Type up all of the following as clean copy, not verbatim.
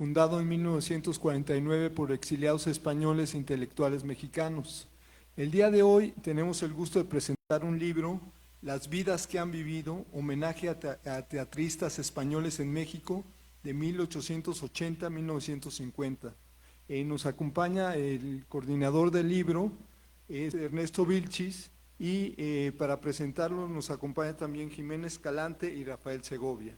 fundado en 1949 por exiliados españoles e intelectuales mexicanos. El día de hoy tenemos el gusto de presentar un libro, Las vidas que han vivido, homenaje a teatristas españoles en México de 1880 a 1950. Nos acompaña el coordinador del libro, es Ernesto Vilchis, y para presentarlo nos acompaña también Jiménez Escalante y Rafael Segovia.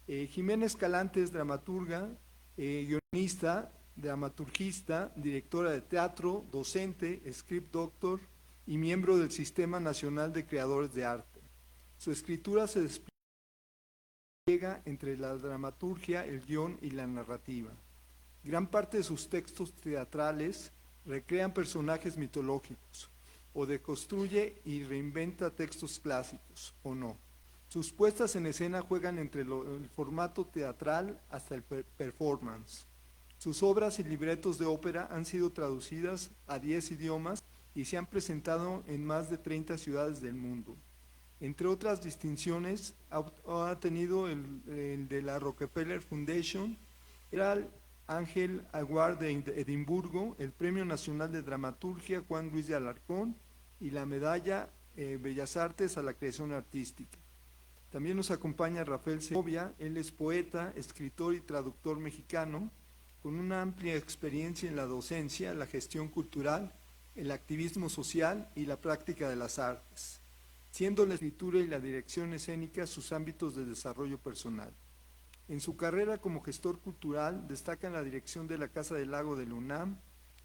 Jiménez Escalante es dramaturga, guionista, dramaturgista, directora de teatro, docente, script doctor y miembro del Sistema Nacional de Creadores de Arte. Su escritura se despliega entre la dramaturgia, el guión y la narrativa. Gran parte de sus textos teatrales recrean personajes mitológicos, o deconstruye y reinventa textos clásicos, o no. Sus puestas en escena juegan entre el formato teatral hasta el performance. Sus obras y libretos de ópera han sido traducidas a 10 idiomas y se han presentado en más de 30 ciudades del mundo. Entre otras distinciones, ha tenido el de la Rockefeller Foundation, el Ángel Award de Edimburgo, el Premio Nacional de Dramaturgia Juan Ruiz de Alarcón y la Medalla Bellas Artes a la Creación Artística. También nos acompaña Rafael Segovia, él es poeta, escritor y traductor mexicano, con una amplia experiencia en la docencia, la gestión cultural, el activismo social y la práctica de las artes, siendo la escritura y la dirección escénica sus ámbitos de desarrollo personal. En su carrera como gestor cultural destacan la dirección de la Casa del Lago de la UNAM,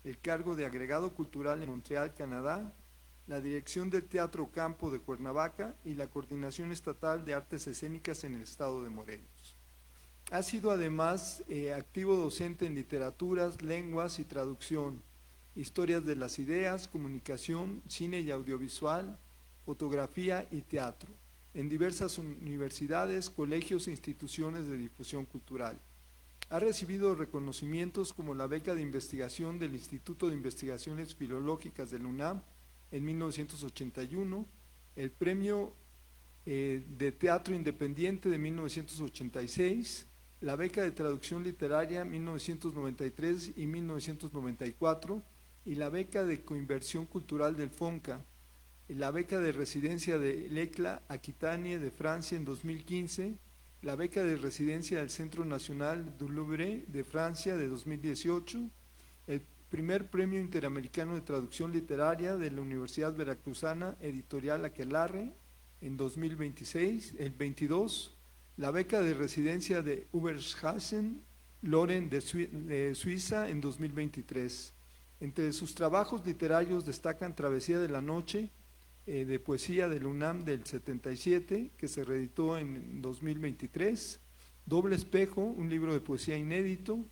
el cargo de agregado cultural en Montreal, Canadá, la dirección del Teatro Campo de Cuernavaca y la coordinación estatal de artes escénicas en el estado de Morelos. Ha sido además activo docente en literaturas, lenguas y traducción, historias de las ideas, comunicación, cine y audiovisual, fotografía y teatro, en diversas universidades, colegios e instituciones de difusión cultural. Ha recibido reconocimientos como la beca de investigación del Instituto de Investigaciones Filológicas de la UNAM en 1981, el Premio de Teatro Independiente de 1986, la beca de Traducción Literaria 1993 y 1994 y la beca de Coinversión Cultural del FONCA, la beca de residencia de l'Éclat Aquitanie de Francia en 2015, la beca de residencia del Centro Nacional du Louvre de Francia de 2018, el primer Premio Interamericano de Traducción Literaria de la Universidad Veracruzana Editorial Aquelarre en 2026, el 22, la beca de residencia de Oberhausen Loren de Suiza en 2023. Entre sus trabajos literarios destacan Travesía de la Noche, de poesía del UNAM del 77, que se reeditó en 2023, Doble Espejo, un libro de poesía inédito,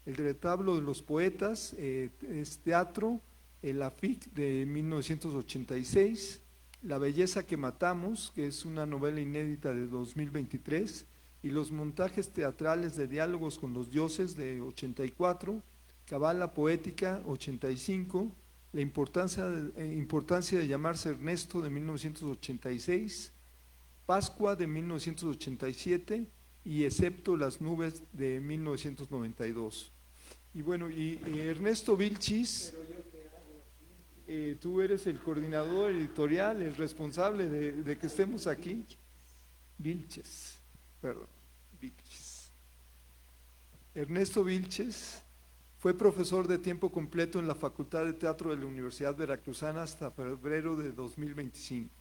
El Retablo de los Poetas, es teatro, La FIC de 1986, La Belleza que Matamos, que es una novela inédita de 2023, y los montajes teatrales de Diálogos con los Dioses de 84, Cabala Poética 85, La importancia de llamarse Ernesto de 1986, Pascua de 1987 y Excepto las nubes de 1992. Y bueno, y Ernesto Vilchis, tú eres el coordinador editorial, el responsable de que estemos aquí. Vilches, perdón, Vilches. Ernesto Vilches fue profesor de tiempo completo en la Facultad de Teatro de la Universidad Veracruzana hasta febrero de 2025.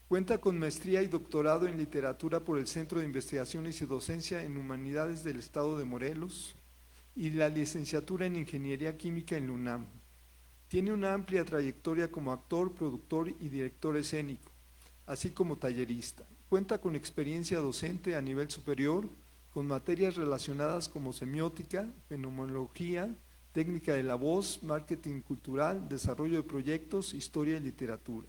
Cuenta con maestría y doctorado en literatura por el Centro de Investigaciones y Docencia en Humanidades del Estado de Morelos y la licenciatura en Ingeniería Química en la UNAM. Tiene una amplia trayectoria como actor, productor y director escénico, así como tallerista. Cuenta con experiencia docente a nivel superior, con materias relacionadas como semiótica, fenomenología, técnica de la voz, marketing cultural, desarrollo de proyectos, historia y literatura.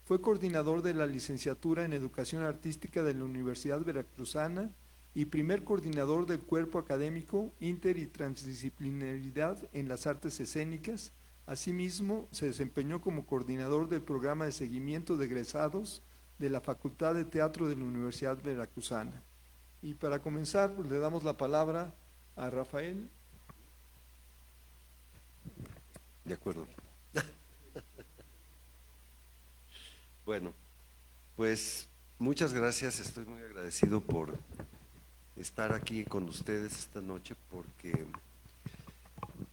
Fue coordinador de la licenciatura en Educación Artística de la Universidad Veracruzana y primer coordinador del cuerpo académico Inter y Transdisciplinaridad en las Artes Escénicas. Asimismo, se desempeñó como coordinador del programa de seguimiento de egresados de la Facultad de Teatro de la Universidad Veracruzana. Y para comenzar, pues, le damos la palabra a Rafael. De acuerdo. Bueno, pues muchas gracias, estoy muy agradecido por estar aquí con ustedes esta noche porque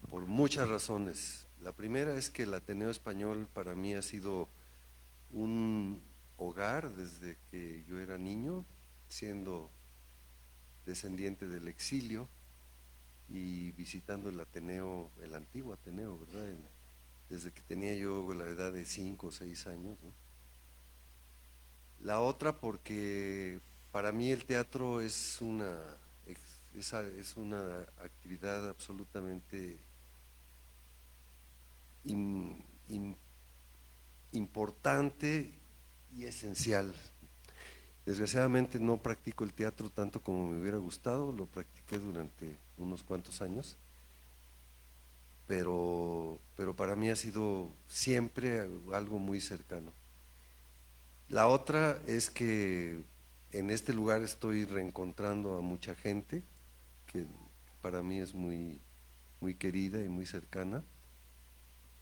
por muchas razones. La primera es que el Ateneo Español para mí ha sido un hogar desde que yo era niño, siendo descendiente del exilio y visitando el Ateneo, el antiguo Ateneo, ¿verdad? Desde que tenía yo la edad de 5 o 6 años, ¿no? La otra porque para mí el teatro es una actividad absolutamente in- in- importante y esencial. Desgraciadamente no practico el teatro tanto como me hubiera gustado, lo practiqué durante unos cuantos años, pero para mí ha sido siempre algo muy cercano. La otra es que en este lugar estoy reencontrando a mucha gente que para mí es muy querida y muy cercana.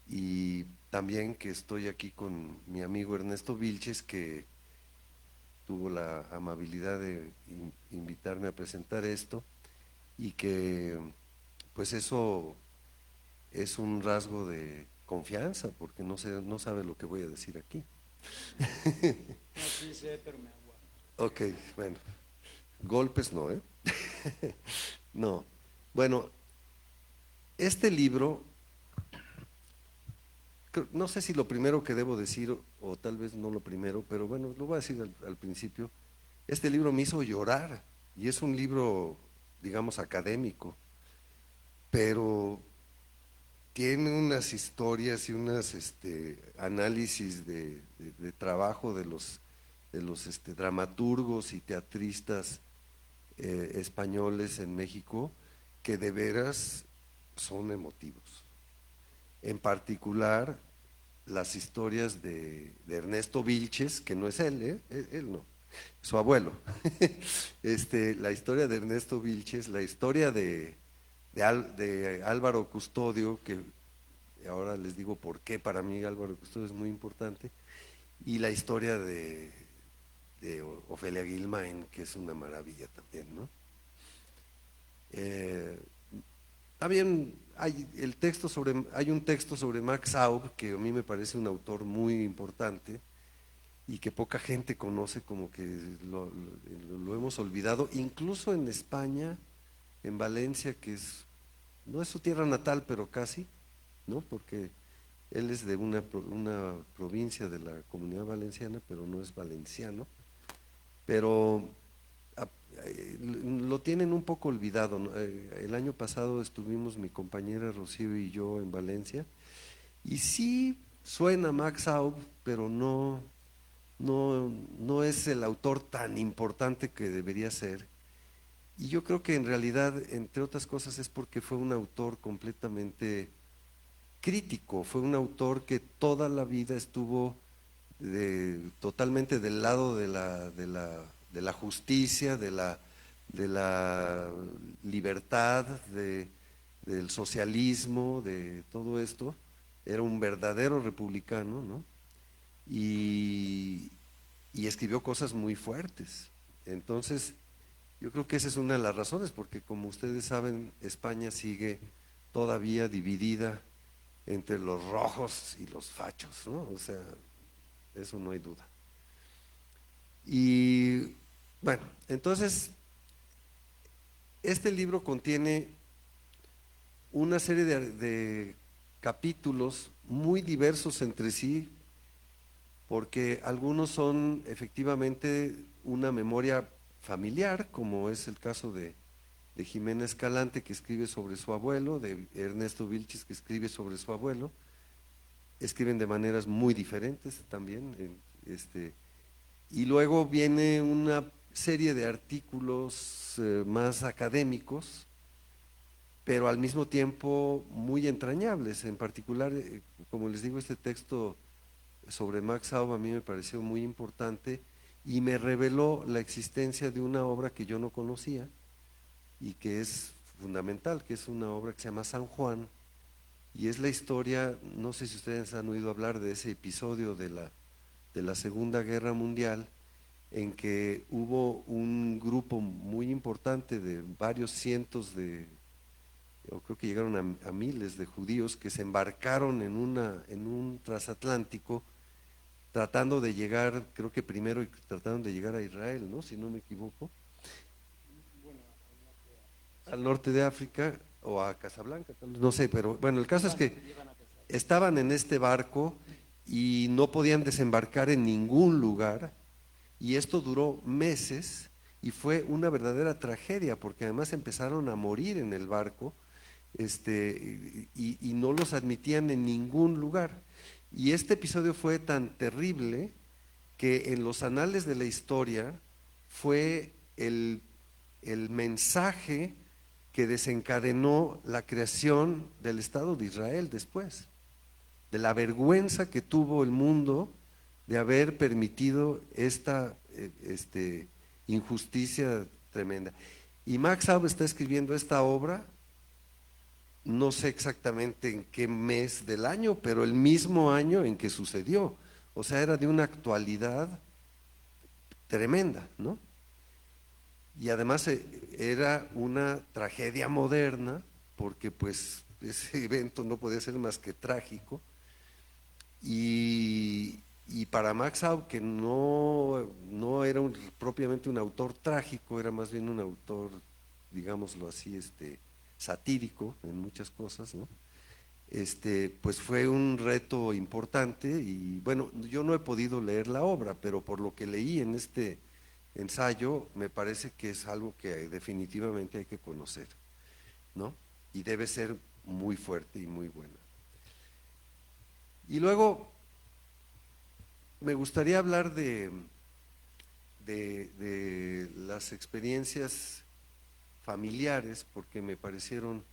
Y también que estoy aquí con mi amigo Ernesto Vilches, que tuvo la amabilidad de invitarme a presentar esto y que pues eso es un rasgo de confianza porque no sabe lo que voy a decir aquí. No, sí sé, pero me aguanto. Ok, bueno, golpes no, ¿eh? No. Bueno, este libro, no sé si lo primero que debo decir o tal vez no lo primero, pero bueno, lo voy a decir al principio. Este libro me hizo llorar y es un libro, digamos, académico, pero tiene unas historias y unas análisis de trabajo de los dramaturgos y teatristas españoles en México que de veras son emotivos. En particular, las historias de Ernesto Vilches, que no es él, ¿eh? Él no, su abuelo. La historia de Ernesto Vilches, la historia de Álvaro Custodio, que ahora les digo por qué para mí Álvaro Custodio es muy importante, y la historia de Ofelia Guilmain, que es una maravilla también, ¿no? Eh, También hay un texto sobre Max Aub que a mí me parece un autor muy importante y que poca gente conoce, como que lo hemos olvidado, incluso en España, en Valencia, no es su tierra natal, pero casi, ¿no? Porque él es de una provincia de la Comunidad Valenciana, pero no es valenciano, pero a- lo tienen un poco olvidado, ¿no? El año pasado estuvimos mi compañera Rocío y yo en Valencia y sí suena Max Aub, pero no es el autor tan importante que debería ser. Y yo creo que en realidad, entre otras cosas, es porque fue un autor completamente crítico, fue un autor que toda la vida estuvo totalmente del lado de la justicia, de la libertad, del socialismo, de todo esto. Era un verdadero republicano, ¿no? Y, y escribió cosas muy fuertes. Entonces, yo creo que esa es una de las razones, porque como ustedes saben, España sigue todavía dividida entre los rojos y los fachos, ¿no? O sea, eso no hay duda. Y bueno, entonces, este libro contiene una serie de capítulos muy diversos entre sí, porque algunos son efectivamente una memoria familiar, como es el caso de Jimena Escalante, que escribe sobre su abuelo, de Ernesto Vilches, que escribe sobre su abuelo. Escriben de maneras muy diferentes también. Y luego viene una serie de artículos más académicos, pero al mismo tiempo muy entrañables. En particular, como les digo, este texto sobre Max Aub a mí me pareció muy importante y me reveló la existencia de una obra que yo no conocía y que es fundamental, que es una obra que se llama San Juan, y es la historia, no sé si ustedes han oído hablar de ese episodio de la Segunda Guerra Mundial, en que hubo un grupo muy importante de varios cientos o creo que llegaron a miles de judíos que se embarcaron en un transatlántico tratando de llegar, creo que primero trataron de llegar a Israel, ¿no? Si no me equivoco, al norte de África o a Casablanca, tal vez, no sé, pero bueno, el caso es que estaban en este barco y no podían desembarcar en ningún lugar, y esto duró meses y fue una verdadera tragedia porque además empezaron a morir en el barco, y no los admitían en ningún lugar. Y este episodio fue tan terrible que en los anales de la historia fue el mensaje que desencadenó la creación del Estado de Israel después, de la vergüenza que tuvo el mundo de haber permitido esta injusticia tremenda. Y Max Aub está escribiendo esta obra, no sé exactamente en qué mes del año, pero el mismo año en que sucedió. O sea, era de una actualidad tremenda, ¿no? Y además era una tragedia moderna, porque pues ese evento no podía ser más que trágico. Y para Max Aub, que no era propiamente un autor trágico, era más bien un autor, digámoslo así, satírico en muchas cosas, ¿no? Pues fue un reto importante y bueno, yo no he podido leer la obra, pero por lo que leí en este ensayo, me parece que es algo que definitivamente hay que conocer, ¿no? Y debe ser muy fuerte y muy buena. Y luego me gustaría hablar de las experiencias familiares, porque me parecieron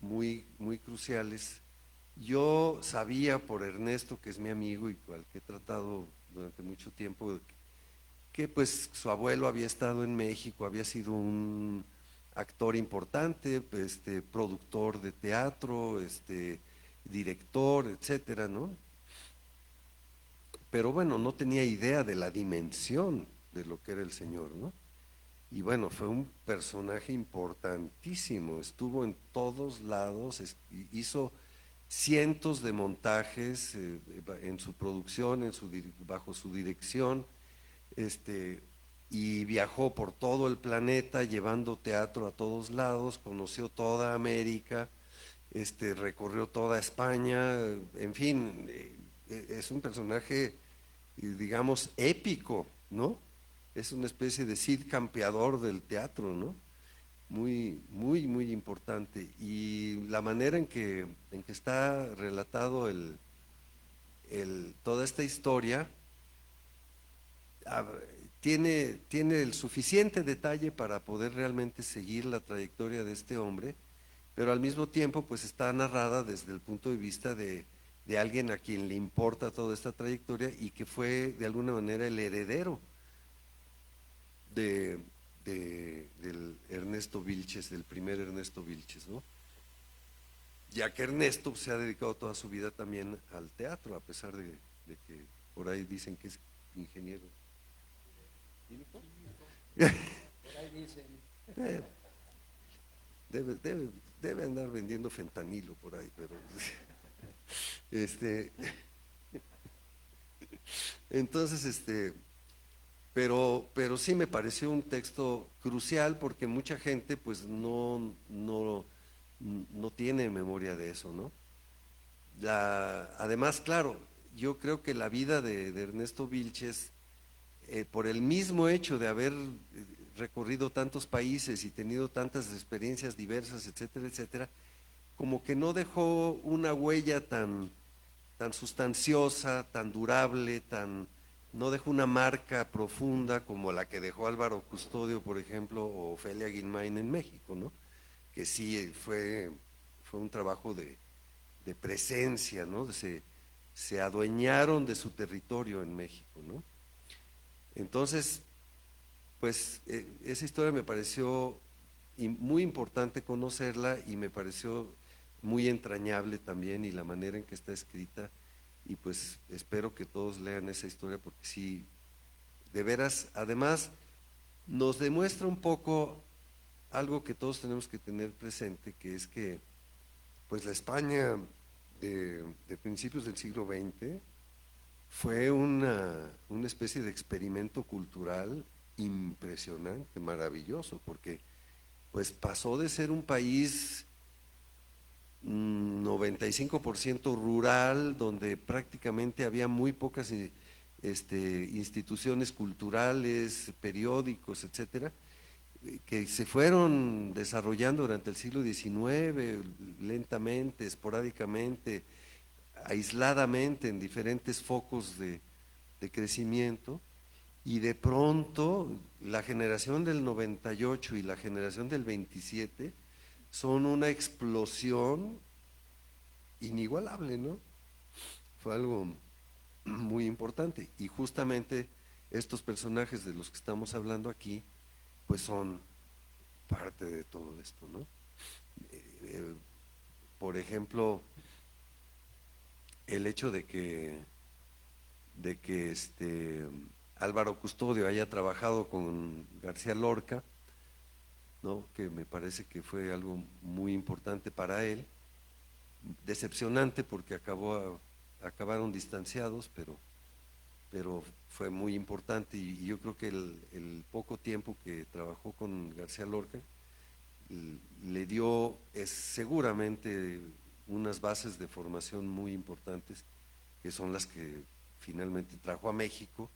muy cruciales. Yo sabía por Ernesto, que es mi amigo y con el que he tratado durante mucho tiempo, que pues su abuelo había estado en México, había sido un actor importante, productor de teatro, director, etcétera, ¿no? Pero bueno, no tenía idea de la dimensión de lo que era el señor, ¿no? Y bueno, fue un personaje importantísimo, estuvo en todos lados, hizo cientos de montajes en su producción, bajo su dirección, y viajó por todo el planeta llevando teatro a todos lados, conoció toda América, recorrió toda España, en fin, es un personaje, digamos, épico, ¿no? Es una especie de Cid campeador del teatro, ¿no? Muy importante. Y la manera en que está relatado toda esta historia ah, tiene el suficiente detalle para poder realmente seguir la trayectoria de este hombre, pero al mismo tiempo pues está narrada desde el punto de vista de alguien a quien le importa toda esta trayectoria y que fue de alguna manera el heredero del Ernesto Vilches, del primer Ernesto Vilches, ¿no? Ya que Ernesto se ha dedicado toda su vida también al teatro, a pesar de que por ahí dicen que es ingeniero. ¿Químico? Por ahí dicen. Debe andar vendiendo fentanilo por ahí, pero entonces pero sí me pareció un texto crucial porque mucha gente pues no tiene memoria de eso, ¿no? Además, claro, yo creo que la vida de Ernesto Vilches, por el mismo hecho de haber recorrido tantos países y tenido tantas experiencias diversas, etcétera, etcétera, como que no dejó una huella tan sustanciosa, tan durable, no dejó una marca profunda como la que dejó Álvaro Custodio, por ejemplo, o Ofelia Guilmain en México, ¿no? Que sí fue un trabajo de presencia, ¿no? Se adueñaron de su territorio en México, ¿no? Entonces, pues esa historia me pareció muy importante conocerla y me pareció muy entrañable también y la manera en que está escrita y pues espero que todos lean esa historia porque sí, de veras, además nos demuestra un poco algo que todos tenemos que tener presente, que es que pues la España de principios del siglo XX fue una especie de experimento cultural impresionante, maravilloso, porque pues pasó de ser un país 95% rural, donde prácticamente había muy pocas instituciones culturales, periódicos, etcétera, que se fueron desarrollando durante el siglo XIX, lentamente, esporádicamente, aisladamente, en diferentes focos de crecimiento, y de pronto la generación del 98 y la generación del 27 son una explosión inigualable, ¿no? Fue algo muy importante y justamente estos personajes de los que estamos hablando aquí pues son parte de todo esto, ¿no? Eh, por ejemplo, el hecho de que Álvaro Custodio haya trabajado con García Lorca, ¿no? Que me parece que fue algo muy importante para él, decepcionante porque acabaron distanciados, pero fue muy importante y yo creo que el poco tiempo que trabajó con García Lorca le dio seguramente unas bases de formación muy importantes que son las que finalmente trajo a México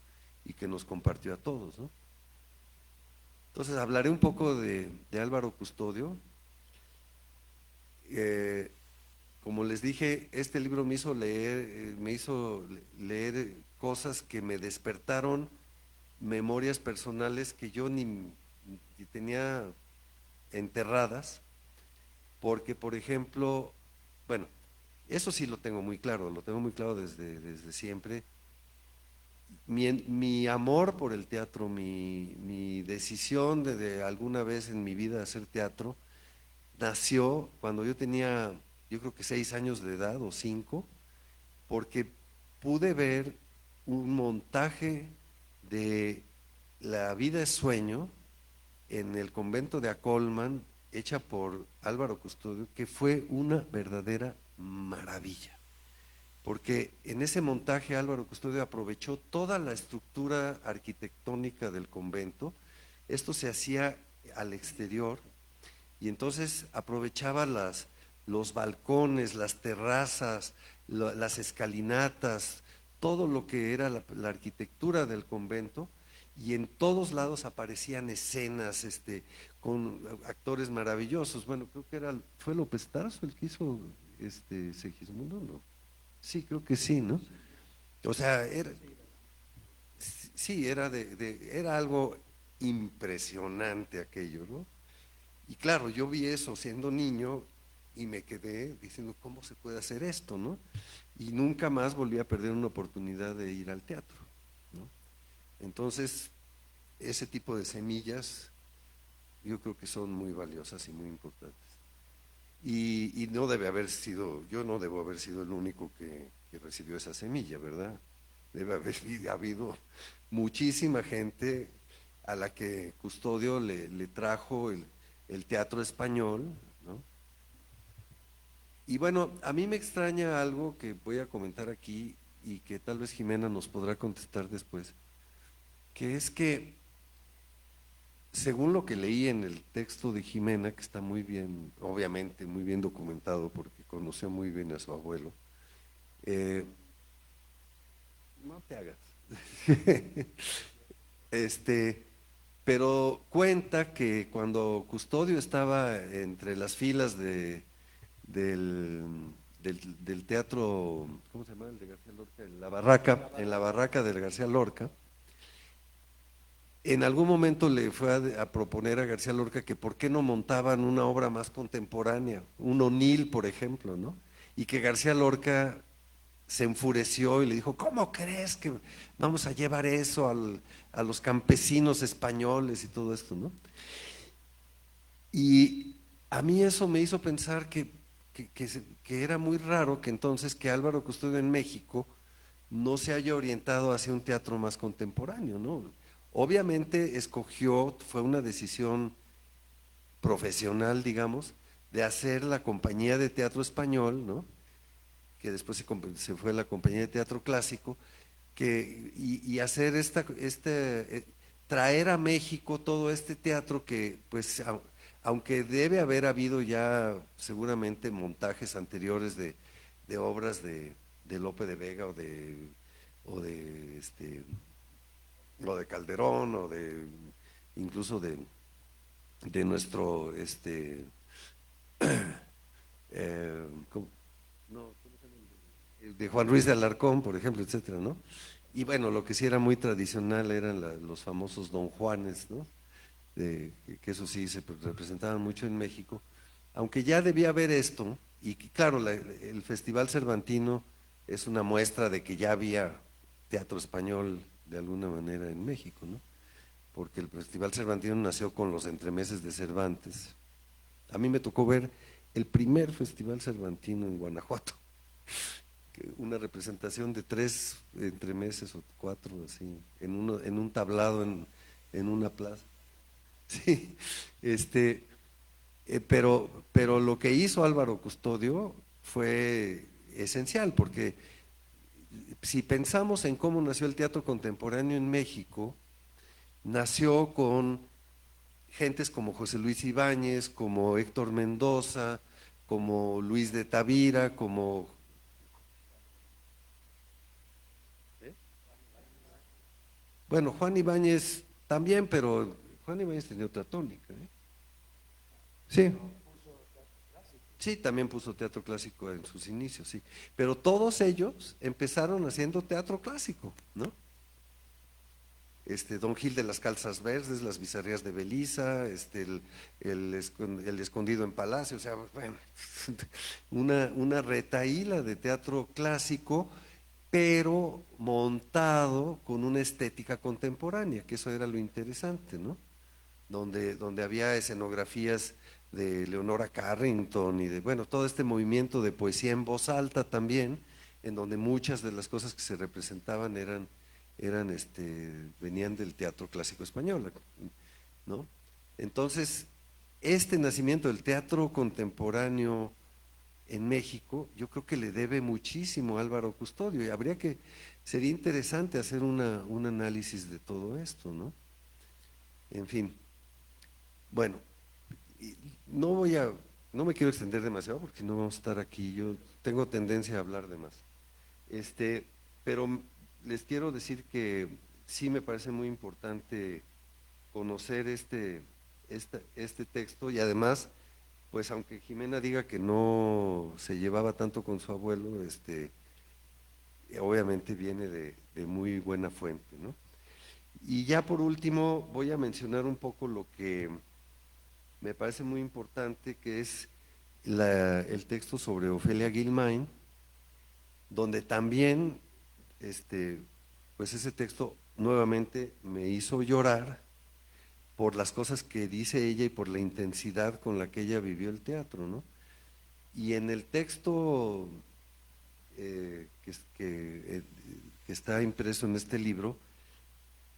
y que nos compartió a todos, ¿no? Entonces hablaré un poco de Álvaro Custodio. Como les dije, este libro me hizo leer cosas que me despertaron memorias personales que yo ni tenía enterradas, porque por ejemplo, bueno, eso sí lo tengo muy claro, desde siempre. Mi amor por el teatro, mi decisión de alguna vez en mi vida hacer teatro, nació cuando yo tenía, yo creo que 6 años de edad o 5, porque pude ver un montaje de La vida es sueño en el convento de Acolman, hecha por Álvaro Custodio, que fue una verdadera maravilla. Porque en ese montaje Álvaro Custodio aprovechó toda la estructura arquitectónica del convento, esto se hacía al exterior, y entonces aprovechaba los balcones, las terrazas, las escalinatas, todo lo que era la arquitectura del convento, y en todos lados aparecían escenas con actores maravillosos. Bueno, creo que fue López Tarso el que hizo Segismundo, ¿no? Sí, creo que sí, ¿no? O sea, sí, era algo impresionante aquello, ¿no? Y claro, yo vi eso siendo niño y me quedé diciendo, ¿cómo se puede hacer esto, no? Y nunca más volví a perder una oportunidad de ir al teatro, ¿no? Entonces, ese tipo de semillas yo creo que son muy valiosas y muy importantes. Y no debe haber sido, yo no debo haber sido el único que recibió esa semilla, ¿verdad? Debe haber habido muchísima gente a la que Custodio le trajo el teatro español, ¿no? Y bueno, a mí me extraña algo que voy a comentar aquí y que tal vez Jimena nos podrá contestar después, que es que según lo que leí en el texto de Jimena, que está muy bien, obviamente muy bien documentado porque conoció muy bien a su abuelo, no te hagas, pero cuenta que cuando Custodio estaba entre las filas del teatro, ¿cómo se llama? El de García Lorca, en la barraca del García Lorca, en algún momento le fue a proponer a García Lorca que por qué no montaban una obra más contemporánea, un O'Neill, por ejemplo, ¿no? Y que García Lorca se enfureció y le dijo, ¿cómo crees que vamos a llevar eso a los campesinos españoles y todo esto, ¿no? Y a mí eso me hizo pensar que era muy raro que entonces que Álvaro Custodio en México no se haya orientado hacia un teatro más contemporáneo, ¿no? Obviamente escogió, fue una decisión profesional, digamos, de hacer la compañía de teatro español, ¿no? Que después se fue la compañía de teatro clásico, y hacer traer a México todo este teatro que, pues, aunque debe haber habido ya seguramente montajes anteriores de obras de Lope de Vega o de o de Calderón o de incluso de nuestro ¿cómo? No, ¿cómo se llama? De Juan Ruiz de Alarcón, por ejemplo, etcétera, ¿no? Y bueno, lo que sí era muy tradicional eran los famosos Don Juanes, ¿no? Que eso sí se representaban mucho en México, aunque ya debía haber esto, y claro, el Festival Cervantino es una muestra de que ya había teatro español de alguna manera en México, ¿no? Porque el Festival Cervantino nació con los entremeses de Cervantes. A mí me tocó ver el primer Festival Cervantino en Guanajuato, una representación de 3 entremeses o 4, así, en un tablado en una plaza. Sí, pero lo que hizo Álvaro Custodio fue esencial, porque si pensamos en cómo nació el teatro contemporáneo en México, nació con gentes como José Luis Ibáñez, como Héctor Mendoza, como Luis de Tavira, como... ¿Eh? Bueno, Juan Ibáñez también, pero Juan Ibáñez tenía otra tónica, ¿eh? Sí. Sí, también puso teatro clásico en sus inicios, sí. Pero todos ellos empezaron haciendo teatro clásico, ¿no? Don Gil de las Calzas Verdes, las Bizarrías de Belisa, el Escondido en Palacio, o sea, bueno, una retahíla de teatro clásico, pero montado con una estética contemporánea, que eso era lo interesante, ¿no? Donde había escenografías de Leonora Carrington y de, bueno, todo este movimiento de poesía en voz alta también, en donde muchas de las cosas que se representaban venían del teatro clásico español, ¿no? Entonces, este nacimiento del teatro contemporáneo en México, yo creo que le debe muchísimo a Álvaro Custodio, y sería interesante hacer un análisis de todo esto, ¿no? En fin, bueno, y no me quiero extender demasiado porque no vamos a estar aquí, yo tengo tendencia a hablar de más. Pero les quiero decir que sí me parece muy importante conocer este texto, y además, pues aunque Jimena diga que no se llevaba tanto con su abuelo, obviamente viene de muy buena fuente, ¿no? Y ya por último voy a mencionar un poco lo que me parece muy importante, que es el texto sobre Ofelia Guilmain, donde también, pues ese texto nuevamente me hizo llorar por las cosas que dice ella y por la intensidad con la que ella vivió el teatro, ¿no? Y en el texto que está impreso en este libro,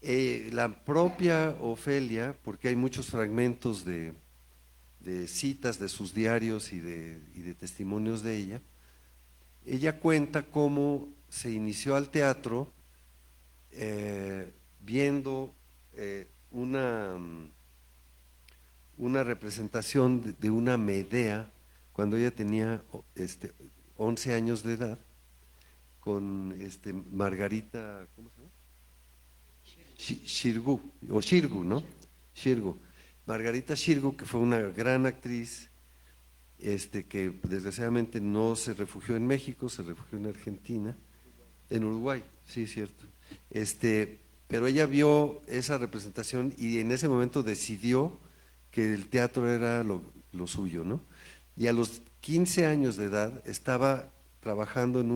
la propia Ofelia, porque hay muchos fragmentos de citas de sus diarios y de testimonios de ella cuenta cómo se inició al teatro viendo una representación de una Medea cuando ella tenía 11 años de edad, con Margarita, ¿cómo se llama? Xirgu, o Xirgu, ¿no? Xirgu. Margarita Xirgu, que fue una gran actriz, que desgraciadamente no se refugió en México, se refugió en Argentina, en Uruguay, sí, es cierto. Pero ella vio esa representación y en ese momento decidió que el teatro era lo suyo, ¿no? Y a los 15 años de edad estaba trabajando en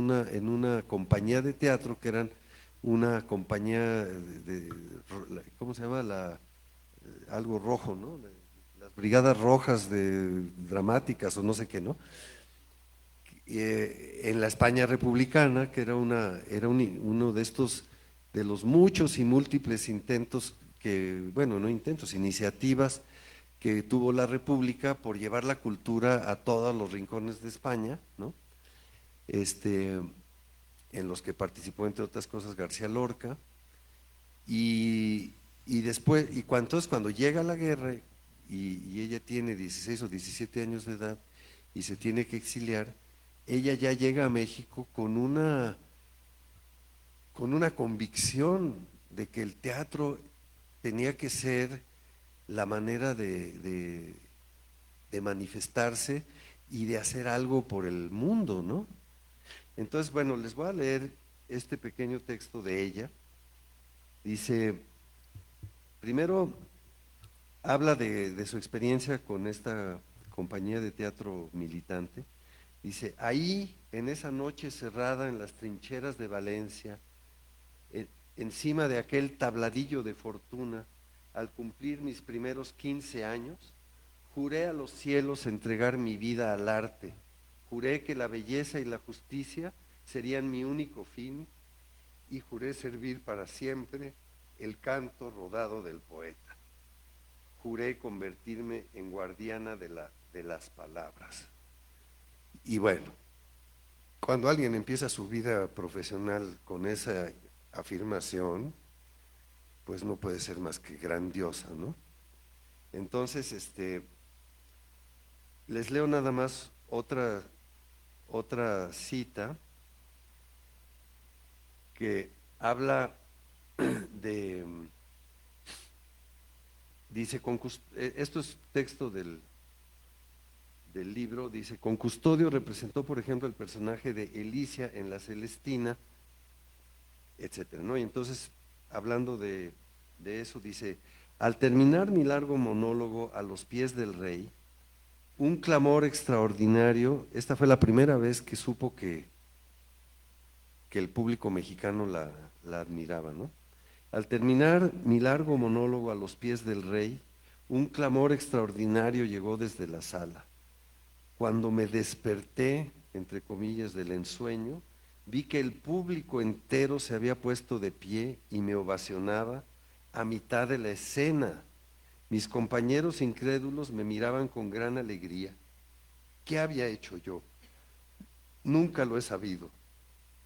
una compañía de teatro que eran una compañía ¿cómo se llama? Algo rojo, ¿no? las brigadas rojas dramáticas o no sé qué, ¿no? En la España republicana, que era uno de estos, de los muchos y múltiples intentos que, bueno, no intentos, iniciativas que tuvo la República por llevar la cultura a todos los rincones de España, ¿no? En los que participó, entre otras cosas, García Lorca, y después, entonces cuando llega la guerra y ella tiene 16 o 17 años de edad y se tiene que exiliar, ella ya llega a México con una convicción de que el teatro tenía que ser la manera de manifestarse y de hacer algo por el mundo, ¿no? Entonces, bueno, les voy a leer este pequeño texto de ella. Dice, primero habla de su experiencia con esta compañía de teatro militante. Dice, ahí, en esa noche cerrada en las trincheras de Valencia, encima de aquel tabladillo de fortuna, al cumplir mis primeros 15 años, juré a los cielos entregar mi vida al arte. Juré que la belleza y la justicia serían mi único fin y juré servir para siempre el canto rodado del poeta. Juré convertirme en guardiana de las palabras. Y bueno, cuando alguien empieza su vida profesional con esa afirmación, pues no puede ser más que grandiosa, ¿no? Entonces, les leo nada más otra cita que habla de, dice, esto es texto del libro, dice, con Custodio representó, por ejemplo, el personaje de Elicia en La Celestina, etcétera, ¿no? Y entonces, hablando de eso, dice, al terminar mi largo monólogo a los pies del rey, un clamor extraordinario, esta fue la primera vez que supo que el público mexicano la admiraba, ¿no? Al terminar mi largo monólogo a los pies del rey, un clamor extraordinario llegó desde la sala. Cuando me desperté, entre comillas, del ensueño, vi que el público entero se había puesto de pie y me ovacionaba a mitad de la escena. Mis compañeros incrédulos me miraban con gran alegría. ¿Qué había hecho yo? Nunca lo he sabido,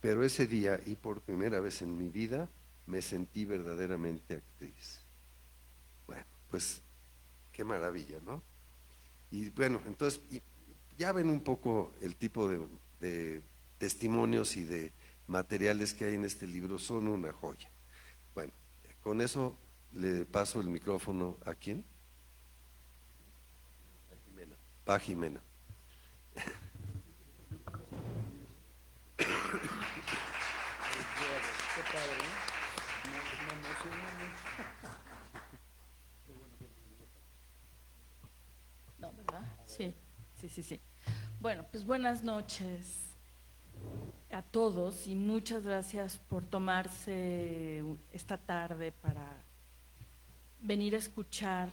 pero ese día y por primera vez en mi vida me sentí verdaderamente actriz. Bueno, pues qué maravilla, ¿no? Y bueno, entonces ya ven un poco el tipo de testimonios y de materiales que hay en este libro, son una joya. Bueno, con eso le paso el micrófono a quién. A Jimena. Qué padre, ¿eh? Me emociona mucho. No, ¿verdad? Sí, sí, sí, sí. Bueno, pues buenas noches a todos y muchas gracias por tomarse esta tarde para venir a escuchar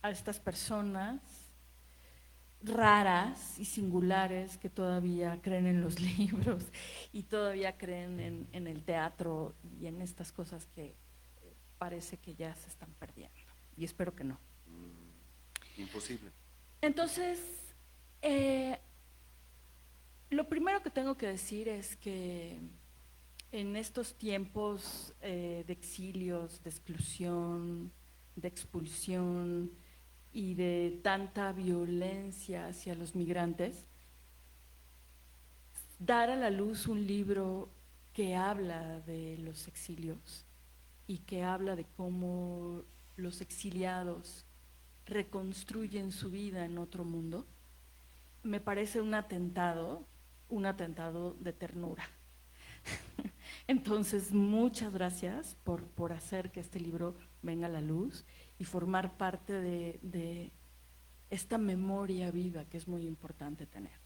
a estas personas raras y singulares que todavía creen en los libros y todavía creen en el teatro y en estas cosas que parece que ya se están perdiendo. Y espero que no. Imposible. Entonces, eh, lo primero que tengo que decir es que en estos tiempos de exilios, de exclusión, de expulsión y de tanta violencia hacia los migrantes, dar a la luz un libro que habla de los exilios y que habla de cómo los exiliados reconstruyen su vida en otro mundo, me parece un atentado de ternura. Entonces, muchas gracias por hacer que este libro venga a la luz y formar parte de esta memoria viva que es muy importante tener.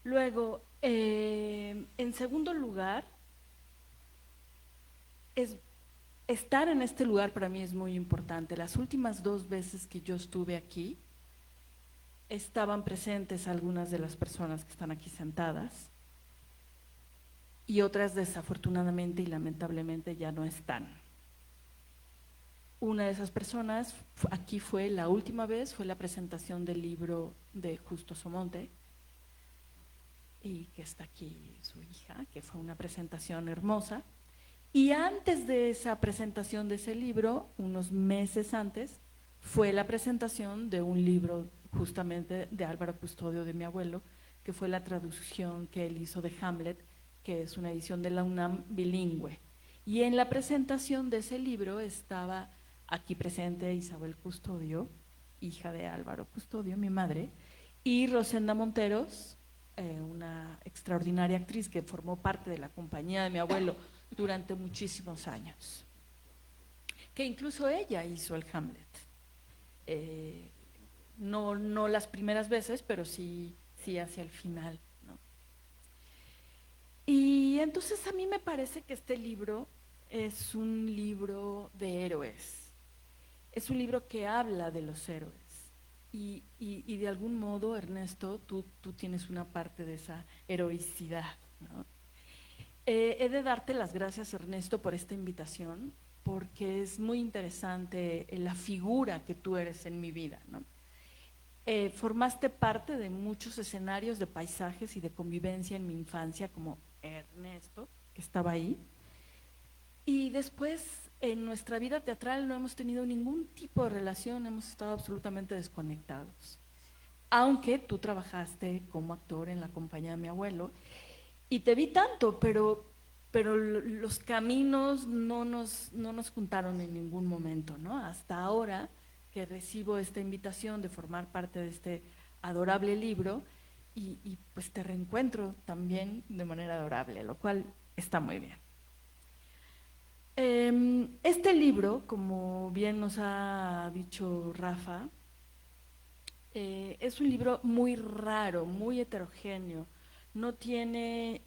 Luego, en segundo lugar, es estar en este lugar para mí es muy importante. Las últimas 2 veces que yo estuve aquí, estaban presentes algunas de las personas que están aquí sentadas y otras desafortunadamente y lamentablemente ya no están. Una de esas personas aquí fue la última vez, fue la presentación del libro de Justo Somonte, y que está aquí su hija, que fue una presentación hermosa. Y antes de esa presentación de ese libro, unos meses antes, fue la presentación de un libro justamente de Álvaro Custodio, de mi abuelo, que fue la traducción que él hizo de Hamlet, que es una edición de la UNAM bilingüe. Y en la presentación de ese libro estaba aquí presente Isabel Custodio, hija de Álvaro Custodio, mi madre, y Rosenda Monteros, una extraordinaria actriz que formó parte de la compañía de mi abuelo durante muchísimos años, que incluso ella hizo el Hamlet. No las primeras veces, pero sí hacia el final, ¿no? Y entonces a mí me parece que este libro es un libro de héroes, es un libro que habla de los héroes. Y de algún modo, Ernesto, tú tienes una parte de esa heroicidad, ¿no? He de darte las gracias, Ernesto, por esta invitación, porque es muy interesante la figura que tú eres en mi vida, ¿no? Formaste parte de muchos escenarios de paisajes y de convivencia en mi infancia, como Ernesto, que estaba ahí. Y después, en nuestra vida teatral no hemos tenido ningún tipo de relación, hemos estado absolutamente desconectados. Aunque tú trabajaste como actor en la compañía de mi abuelo, y te vi tanto, pero los caminos no nos juntaron en ningún momento, ¿no? Hasta ahora que recibo esta invitación de formar parte de este adorable libro, y pues te reencuentro también de manera adorable, lo cual está muy bien. Este libro, como bien nos ha dicho Rafa, es un libro muy raro, muy heterogéneo, no tiene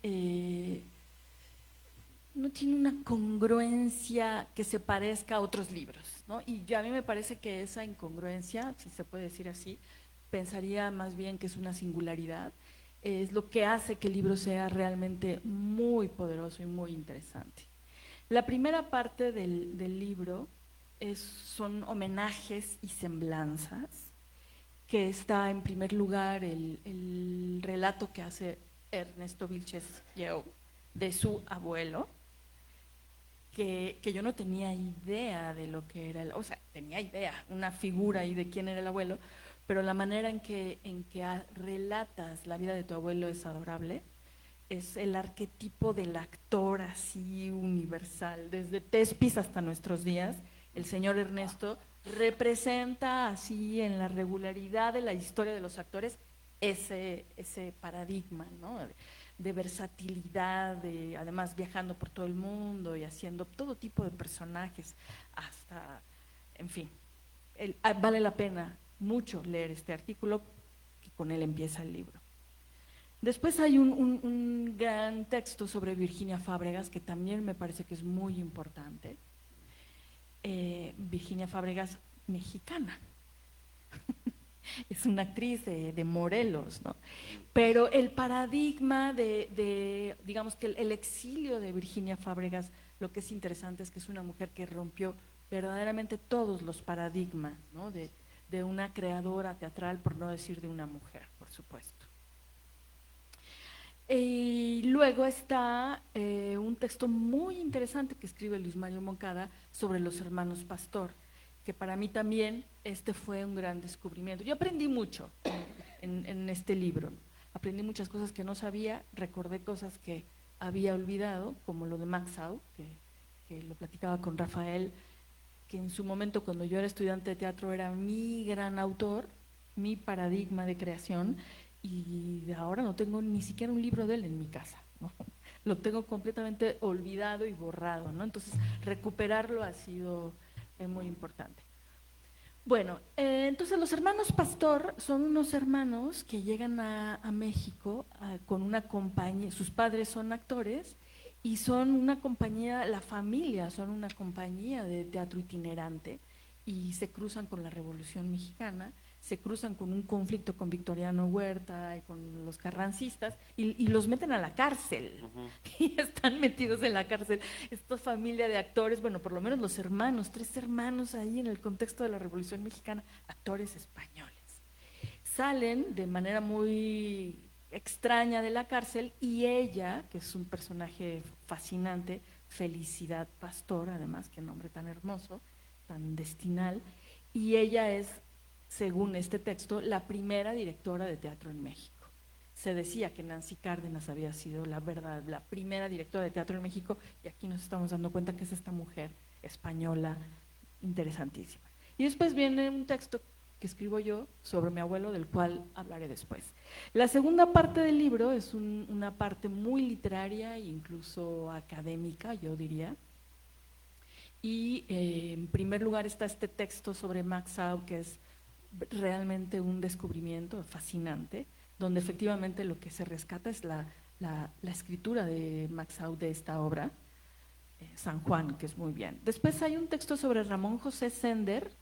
una congruencia que se parezca a otros libros, ¿no? Y a mí me parece que esa incongruencia, si se puede decir así, pensaría más bien que es una singularidad, es lo que hace que el libro sea realmente muy poderoso y muy interesante. La primera parte del libro son homenajes y semblanzas, que está en primer lugar el relato que hace Ernesto Vilches Lleó de su abuelo, que yo no tenía idea de lo que era, o sea, tenía idea, una figura ahí de quién era el abuelo, pero la manera en que relatas la vida de tu abuelo es adorable. Es el arquetipo del actor así universal, desde Thespis hasta nuestros días. El señor Ernesto representa así en la regularidad de la historia de los actores ese paradigma, ¿no? De versatilidad, además viajando por todo el mundo y haciendo todo tipo de personajes, hasta, en fin, vale la pena mucho leer este artículo, que con él empieza el libro. Después hay un gran texto sobre Virginia Fábregas, que también me parece que es muy importante. Virginia Fábregas, mexicana. Es una actriz de Morelos, ¿no? Pero el paradigma digamos que el exilio de Virginia Fábregas, lo que es interesante es que es una mujer que rompió verdaderamente todos los paradigmas, ¿no? De una creadora teatral, por no decir de una mujer, por supuesto. Y luego está un texto muy interesante que escribe Luis Mario Moncada sobre los hermanos Pastor, que para mí también este fue un gran descubrimiento. Yo aprendí mucho en este libro, aprendí muchas cosas que no sabía, recordé cosas que había olvidado, como lo de Maxau, que lo platicaba con Rafael, que en su momento cuando yo era estudiante de teatro era mi gran autor, mi paradigma de creación, y ahora no tengo ni siquiera un libro de él en mi casa, ¿no? Lo tengo completamente olvidado y borrado, ¿no? Entonces, recuperarlo ha sido muy importante. Bueno, entonces los hermanos Pastor son unos hermanos que llegan a México con una compañía, sus padres son actores, y son una compañía, la familia son una compañía de teatro itinerante y se cruzan con la Revolución Mexicana, se cruzan con un conflicto con Victoriano Huerta y con los carrancistas y los meten a la cárcel y están metidos en la cárcel. Esta familia de actores, bueno, por lo menos los hermanos, 3 hermanos ahí en el contexto de la Revolución Mexicana, actores españoles. Salen de manera muy extraña de la cárcel y ella, que es un personaje fascinante, Felicidad Pastor, además, qué nombre tan hermoso, tan destinal, y ella es, según este texto, la primera directora de teatro en México. Se decía que Nancy Cárdenas había sido la verdad, la primera directora de teatro en México, y aquí nos estamos dando cuenta que es esta mujer española interesantísima. Y después viene un texto que escribo yo sobre mi abuelo, del cual hablaré después. La segunda parte del libro es una parte muy literaria e incluso académica, yo diría. Y en primer lugar está este texto sobre Max Aub, que es realmente un descubrimiento fascinante, donde efectivamente lo que se rescata es la escritura de Max Aub de esta obra, San Juan, que es muy bien. Después hay un texto sobre Ramón José Sender,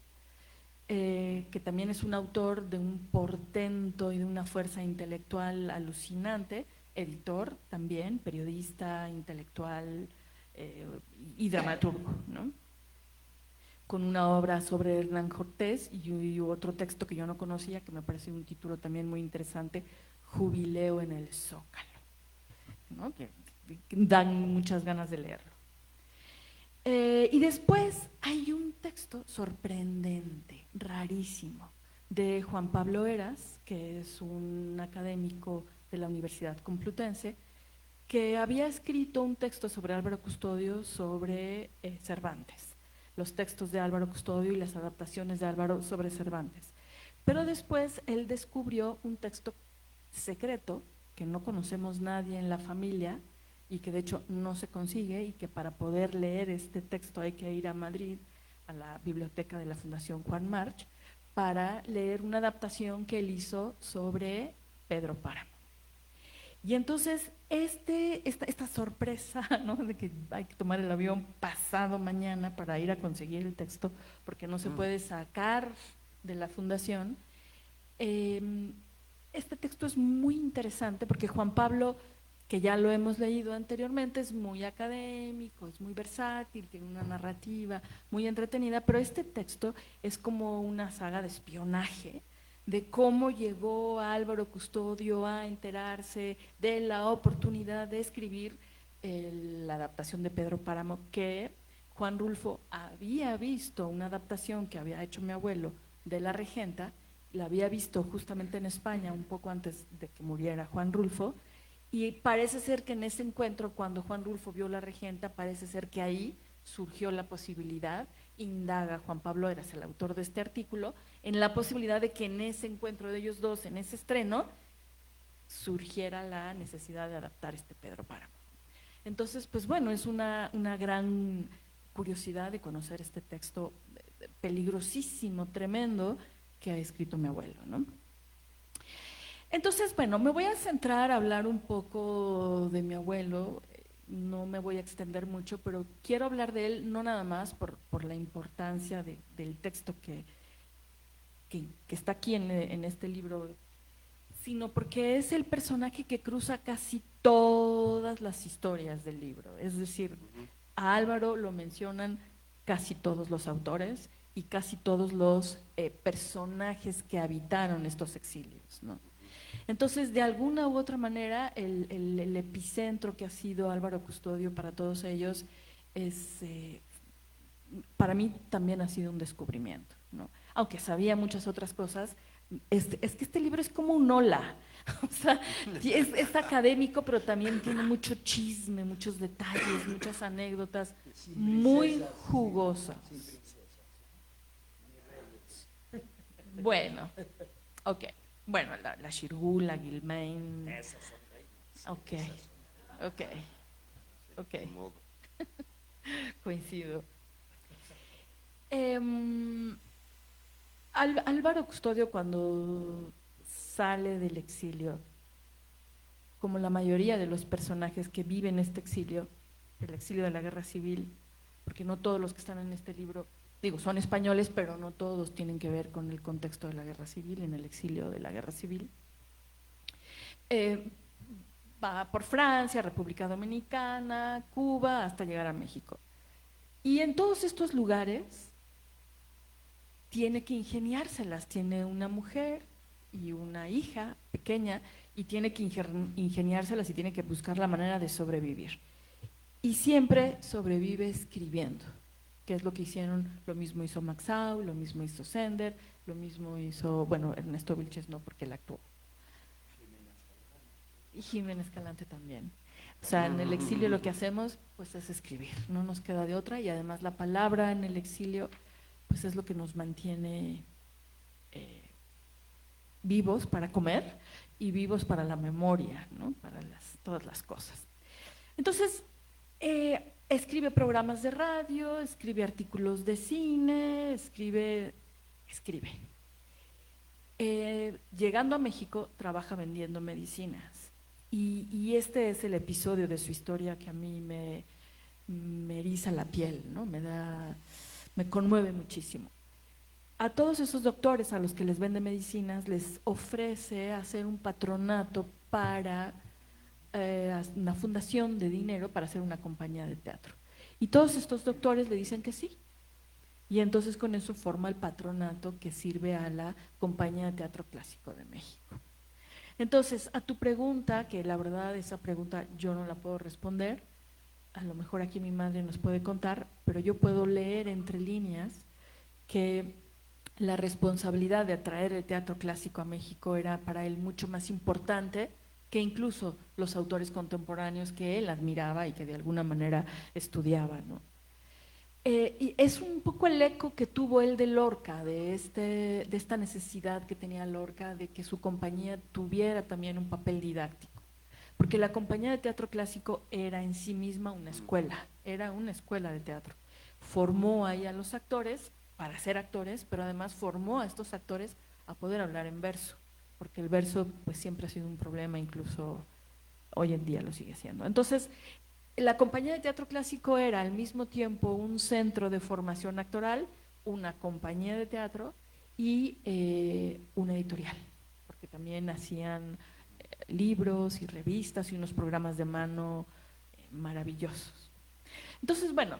que también es un autor de un portento y de una fuerza intelectual alucinante, editor también, periodista, intelectual y dramaturgo, ¿no? Con una obra sobre Hernán Cortés y otro texto que yo no conocía, que me parece un título también muy interesante, Jubileo en el Zócalo, ¿no? Que dan muchas ganas de leerlo. Y después hay un texto sorprendente, rarísimo, de Juan Pablo Heras, que es un académico de la Universidad Complutense, que había escrito un texto sobre Álvaro Custodio sobre Cervantes, los textos de Álvaro Custodio y las adaptaciones de Álvaro sobre Cervantes. Pero después él descubrió un texto secreto que no conocemos nadie en la familia, y que de hecho no se consigue, y que para poder leer este texto hay que ir a Madrid, a la biblioteca de la Fundación Juan March, para leer una adaptación que él hizo sobre Pedro Páramo. Y entonces esta sorpresa, ¿no?, de que hay que tomar el avión pasado mañana para ir a conseguir el texto, porque no se puede sacar de la fundación, este texto es muy interesante porque Juan Pablo, que ya lo hemos leído anteriormente, es muy académico, es muy versátil, tiene una narrativa muy entretenida, pero este texto es como una saga de espionaje, de cómo llegó Álvaro Custodio a enterarse de la oportunidad de escribir la adaptación de Pedro Páramo, que Juan Rulfo había visto una adaptación que había hecho mi abuelo de La Regenta, la había visto justamente en España un poco antes de que muriera Juan Rulfo, y parece ser que en ese encuentro, cuando Juan Rulfo vio La Regenta, parece ser que ahí surgió la posibilidad, indaga Juan Pablo Heras, el autor de este artículo, en la posibilidad de que en ese encuentro de ellos dos, en ese estreno, surgiera la necesidad de adaptar este Pedro Páramo. Entonces, pues bueno, es una gran curiosidad de conocer este texto peligrosísimo, tremendo, que ha escrito mi abuelo, ¿no? Entonces, bueno, me voy a centrar a hablar un poco de mi abuelo, no me voy a extender mucho, pero quiero hablar de él no nada más por la importancia del texto que está aquí en este libro, sino porque es el personaje que cruza casi todas las historias del libro. Es decir, a Álvaro lo mencionan casi todos los autores y casi todos los personajes que habitaron estos exilios, ¿no? Entonces, de alguna u otra manera, el epicentro que ha sido Álvaro Custodio para todos ellos es, para mí también ha sido un descubrimiento, ¿no? Aunque sabía muchas otras cosas, es que este libro es como un ola, o sea, es académico, pero también tiene mucho chisme, muchos detalles, muchas anécdotas muy jugosas. Bueno, ok. Bueno, la Shirgula, Guilmain. Esas son reinas. Ok. Coincido. Álvaro Custodio, cuando sale del exilio, como la mayoría de los personajes que viven este exilio, el exilio de la guerra civil, porque no todos los que están en este libro, digo, son españoles, pero no todos tienen que ver con el contexto de la guerra civil, en el exilio de la guerra civil. Va por Francia, República Dominicana, Cuba, hasta llegar a México. Y en todos estos lugares tiene que ingeniárselas, tiene una mujer y una hija pequeña y tiene que ingeniárselas y tiene que buscar la manera de sobrevivir. Y siempre sobrevive escribiendo, que es lo que hicieron, lo mismo hizo Maxau, lo mismo hizo Sender, lo mismo hizo, bueno, Ernesto Vilches no, porque él actuó. Y Jimena Escalante también. O sea, en el exilio lo que hacemos pues es escribir, no nos queda de otra, y además la palabra en el exilio pues es lo que nos mantiene vivos para comer y vivos para la memoria, ¿no? Para todas las cosas. Entonces, escribe programas de radio, escribe artículos de cine, escribe. Llegando a México, trabaja vendiendo medicinas. Y este es el episodio de su historia que a mí me eriza la piel, ¿no? Me conmueve muchísimo. A todos esos doctores a los que les vende medicinas les ofrece hacer un patronato para una fundación de dinero para hacer una compañía de teatro. Y todos estos doctores le dicen que sí. Y entonces con eso forma el patronato que sirve a la Compañía de Teatro Clásico de México. Entonces, a tu pregunta, que la verdad esa pregunta yo no la puedo responder, a lo mejor aquí mi madre nos puede contar, pero yo puedo leer entre líneas que la responsabilidad de atraer el teatro clásico a México era para él mucho más importante que incluso los autores contemporáneos que él admiraba y que de alguna manera estudiaba, ¿no? Y es un poco el eco que tuvo él de Lorca, de esta necesidad que tenía Lorca de que su compañía tuviera también un papel didáctico, porque la compañía de teatro clásico era en sí misma una escuela, era una escuela de teatro. Formó ahí a los actores para ser actores, pero además formó a estos actores a poder hablar en verso, porque el verso pues siempre ha sido un problema, incluso hoy en día lo sigue siendo. Entonces, la compañía de teatro clásico era al mismo tiempo un centro de formación actoral, una compañía de teatro y una editorial, porque también hacían libros y revistas y unos programas de mano maravillosos. Entonces, bueno,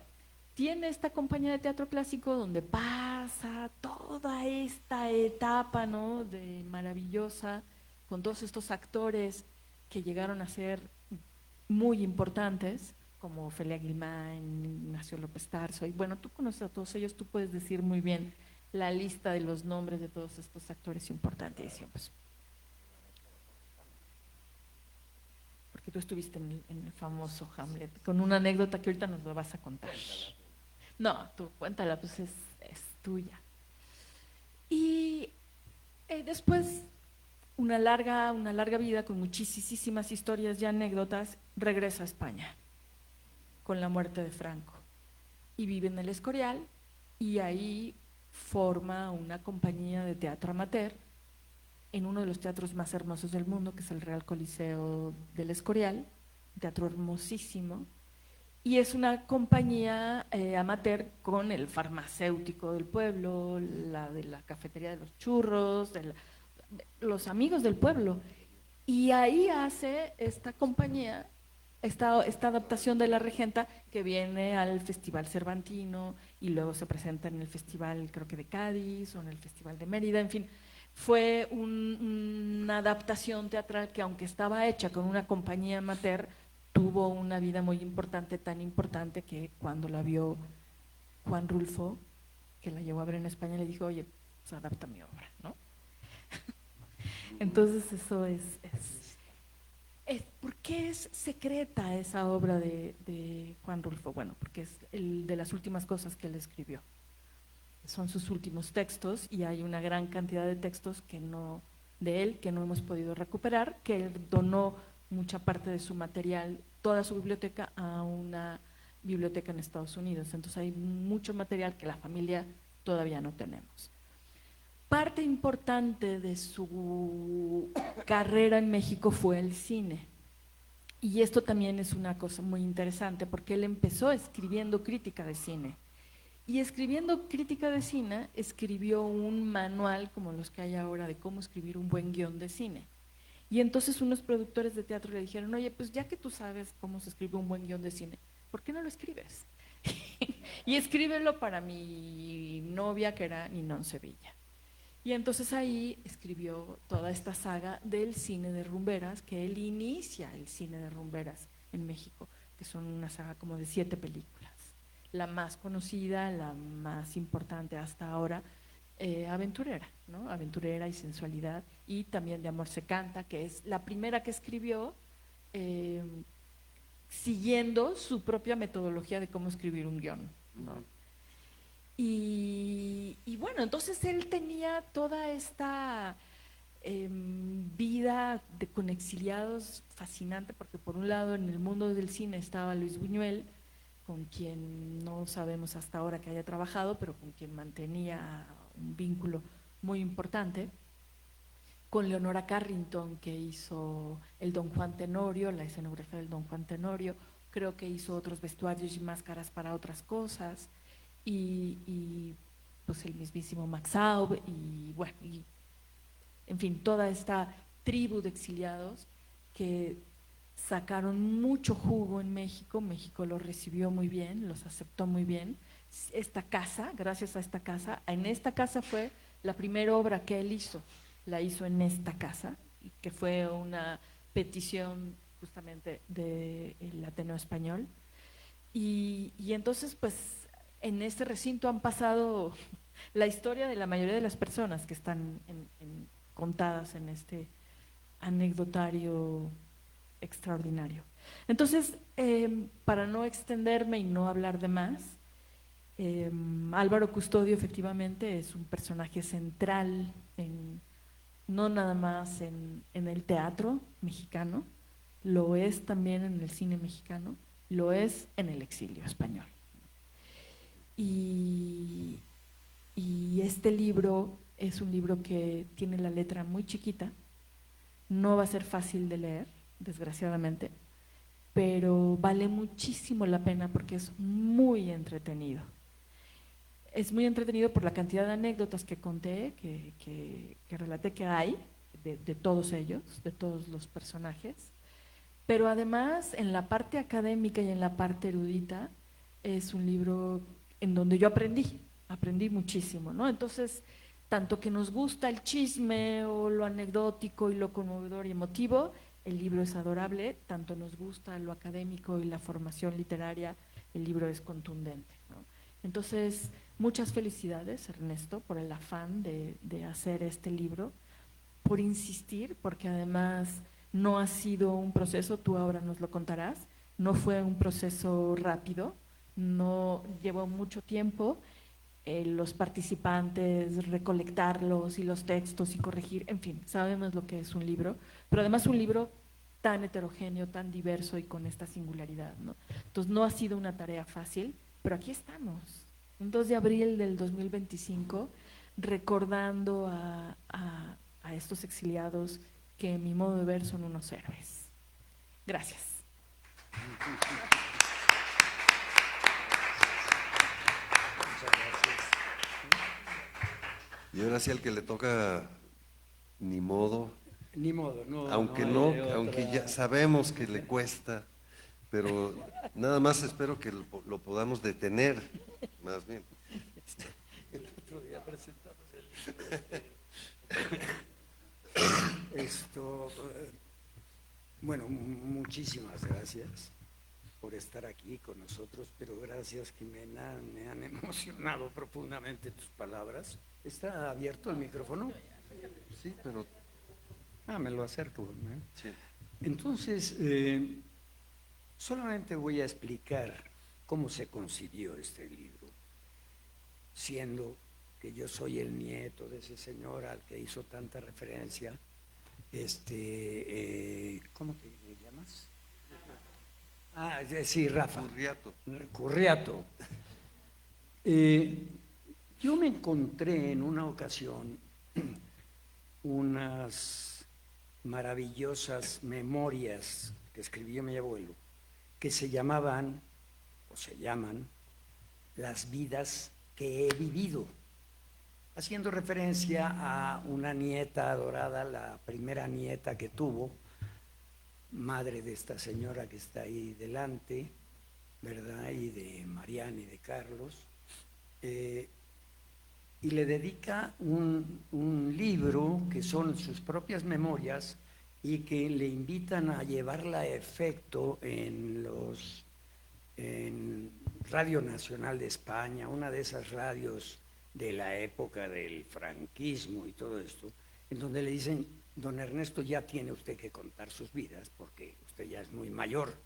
tiene esta compañía de teatro clásico donde pasa toda esta etapa, ¿no?, de maravillosa, con todos estos actores que llegaron a ser muy importantes, como Ofelia Guilmán, Ignacio López Tarso, y bueno, tú conoces a todos ellos, tú puedes decir muy bien la lista de los nombres de todos estos actores importantísimos. Porque tú estuviste en el famoso Hamlet, con una anécdota que ahorita nos lo vas a contar. No, tú cuéntala, pues es tuya. Y después una larga vida con muchísimas historias y anécdotas, regresa a España con la muerte de Franco y vive en el Escorial y ahí forma una compañía de teatro amateur en uno de los teatros más hermosos del mundo, que es el Real Coliseo del Escorial, un teatro hermosísimo, y es una compañía amateur con el farmacéutico del pueblo, la de la cafetería de los churros, los amigos del pueblo, y ahí hace esta compañía, esta adaptación de La Regenta, que viene al Festival Cervantino y luego se presenta en el Festival, creo que de Cádiz o en el Festival de Mérida, en fin, fue una adaptación teatral que, aunque estaba hecha con una compañía amateur, tuvo una vida muy importante, tan importante que cuando la vio Juan Rulfo, que la llevó a ver en España, le dijo: oye, pues adapta mi obra, ¿no? Entonces eso es ¿por qué es secreta esa obra de Juan Rulfo? Bueno, porque es de las últimas cosas que él escribió. Son sus últimos textos y hay una gran cantidad de textos de él que no hemos podido recuperar, que él donó mucha parte de su material, toda su biblioteca, a una biblioteca en Estados Unidos. Entonces hay mucho material que la familia todavía no tenemos. Parte importante de su carrera en México fue el cine. Y esto también es una cosa muy interesante porque él empezó escribiendo crítica de cine. Y escribiendo crítica de cine, escribió un manual como los que hay ahora de cómo escribir un buen guión de cine. Y entonces unos productores de teatro le dijeron, oye, pues ya que tú sabes cómo se escribe un buen guión de cine, ¿por qué no lo escribes? Y escríbelo para mi novia, que era Ninón Sevilla. Y entonces ahí escribió toda esta saga del cine de rumberas, que él inicia el cine de rumberas en México, que son una saga como de 7 películas. La más conocida, la más importante hasta ahora, Aventurera, ¿no? Aventurera y Sensualidad, y también De Amor se canta, que es la primera que escribió eh, siguiendo su propia metodología de cómo escribir un guión, ¿no? Y bueno, entonces él tenía toda esta vida con exiliados fascinante, porque por un lado en el mundo del cine estaba Luis Buñuel, con quien no sabemos hasta ahora que haya trabajado, pero con quien mantenía un vínculo muy importante, con Leonora Carrington, que hizo el Don Juan Tenorio, la escenografía del Don Juan Tenorio, creo que hizo otros vestuarios y máscaras para otras cosas, y pues el mismísimo Max Aub, y bueno, y en fin, toda esta tribu de exiliados que sacaron mucho jugo en México. México los recibió muy bien, los aceptó muy bien. Esta casa, gracias a esta casa, en esta casa fue la primera obra que él hizo, la hizo en esta casa, que fue una petición justamente del Ateneo Español. Y entonces, pues, en este recinto han pasado la historia de la mayoría de las personas que están contadas en este anecdotario extraordinario. Entonces, para no extenderme y no hablar de más, Álvaro Custodio efectivamente es un personaje central, no nada más en el teatro mexicano, lo es también en el cine mexicano, lo es en el exilio español. Y este libro es un libro que tiene la letra muy chiquita, no va a ser fácil de leer, desgraciadamente, pero vale muchísimo la pena porque es muy entretenido. Es muy entretenido por la cantidad de anécdotas que conté, que relaté que hay de todos ellos, de todos los personajes, pero además en la parte académica y en la parte erudita es un libro en donde yo aprendí muchísimo, ¿no? Entonces, tanto que nos gusta el chisme o lo anecdótico y lo conmovedor y emotivo, el libro es adorable, tanto nos gusta lo académico y la formación literaria, el libro es contundente, ¿no? Entonces, muchas felicidades, Ernesto, por el afán de hacer este libro, por insistir, porque además no ha sido un proceso, tú ahora nos lo contarás, no fue un proceso rápido, no llevó mucho tiempo, los participantes, recolectarlos y los textos y corregir, en fin, sabemos lo que es un libro, pero además un libro tan heterogéneo, tan diverso y con esta singularidad, ¿no? Entonces no ha sido una tarea fácil, pero aquí estamos, un 2 de abril del 2025, recordando a estos exiliados que en mi modo de ver son unos héroes. Gracias. Y ahora sí al que le toca, ni modo, Ni modo, no. aunque no no, hay aunque otra. ya sabemos que le cuesta, pero nada más espero que lo podamos detener, más bien. Esto, bueno, muchísimas gracias por estar aquí con nosotros, pero gracias que me han emocionado profundamente tus palabras. ¿Está abierto el micrófono? Sí, pero Me lo acerco, ¿no? sí. Entonces, solamente voy a explicar cómo se concibió este libro, siendo que yo soy el nieto de ese señor al que hizo tanta referencia. ¿Cómo te llamas? Sí, Rafa. Curriato. Curriato. Yo me encontré en una ocasión unas maravillosas memorias que escribió mi abuelo, que se llamaban, o se llaman, Las vidas que he vivido, haciendo referencia a una nieta adorada, la primera nieta que tuvo, madre de esta señora que está ahí delante, ¿verdad? Y de Mariana y de Carlos. Y le dedica un libro que son sus propias memorias y que le invitan a llevarla a efecto en Radio Nacional de España, una de esas radios de la época del franquismo y todo esto, en donde le dicen: don Ernesto, ya tiene usted que contar sus vidas porque usted ya es muy mayor.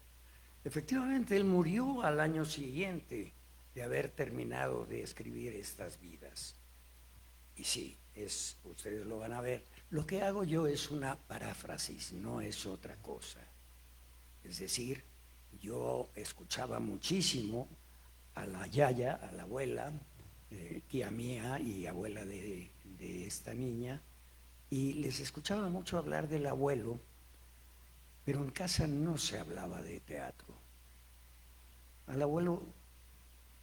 Efectivamente, él murió al año siguiente de haber terminado de escribir estas vidas. Y sí, ustedes lo van a ver. Lo que hago yo es una paráfrasis, no es otra cosa. Es decir, yo escuchaba muchísimo a la yaya, a la abuela, tía mía y abuela de esta niña, y les escuchaba mucho hablar del abuelo, pero en casa no se hablaba de teatro. Al abuelo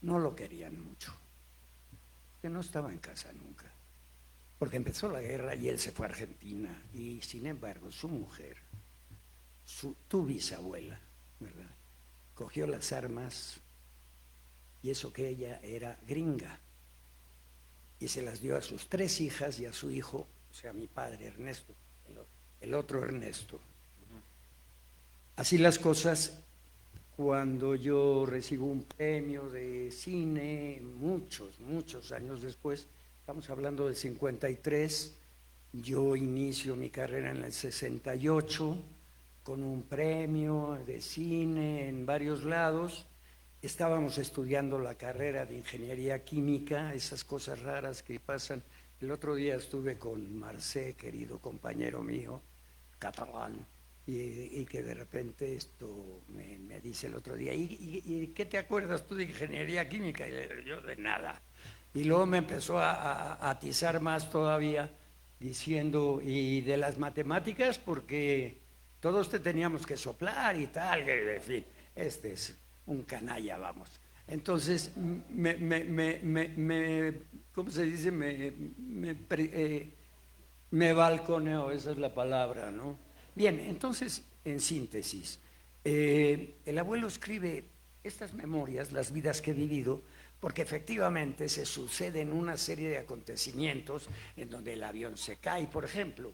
no lo querían mucho, que no estaba en casa nunca, porque empezó la guerra y él se fue a Argentina, y sin embargo su mujer, tu bisabuela, ¿verdad?, cogió las armas, y eso que ella era gringa, y se las dio a sus 3 hijas y a su hijo, o sea, mi padre Ernesto, el otro Ernesto. Así las cosas, cuando yo recibo un premio de cine, muchos años después, estamos hablando del 53, yo inicio mi carrera en el 68, con un premio de cine en varios lados. Estábamos estudiando la carrera de ingeniería química, esas cosas raras que pasan. El otro día estuve con Marcé, querido compañero mío, catalán, y que de repente esto me dice el otro día: ¿y qué te acuerdas tú de ingeniería química? Y le digo: yo de nada. Y luego me empezó a atizar más todavía, diciendo: y de las matemáticas, porque todos te teníamos que soplar y tal, en fin, este es un canalla, vamos. Entonces, ¿cómo se dice? Me balconeó, esa es la palabra, ¿no? Bien, entonces, en síntesis, el abuelo escribe estas memorias, las vidas que he vivido, porque efectivamente se suceden una serie de acontecimientos en donde el avión se cae, por ejemplo,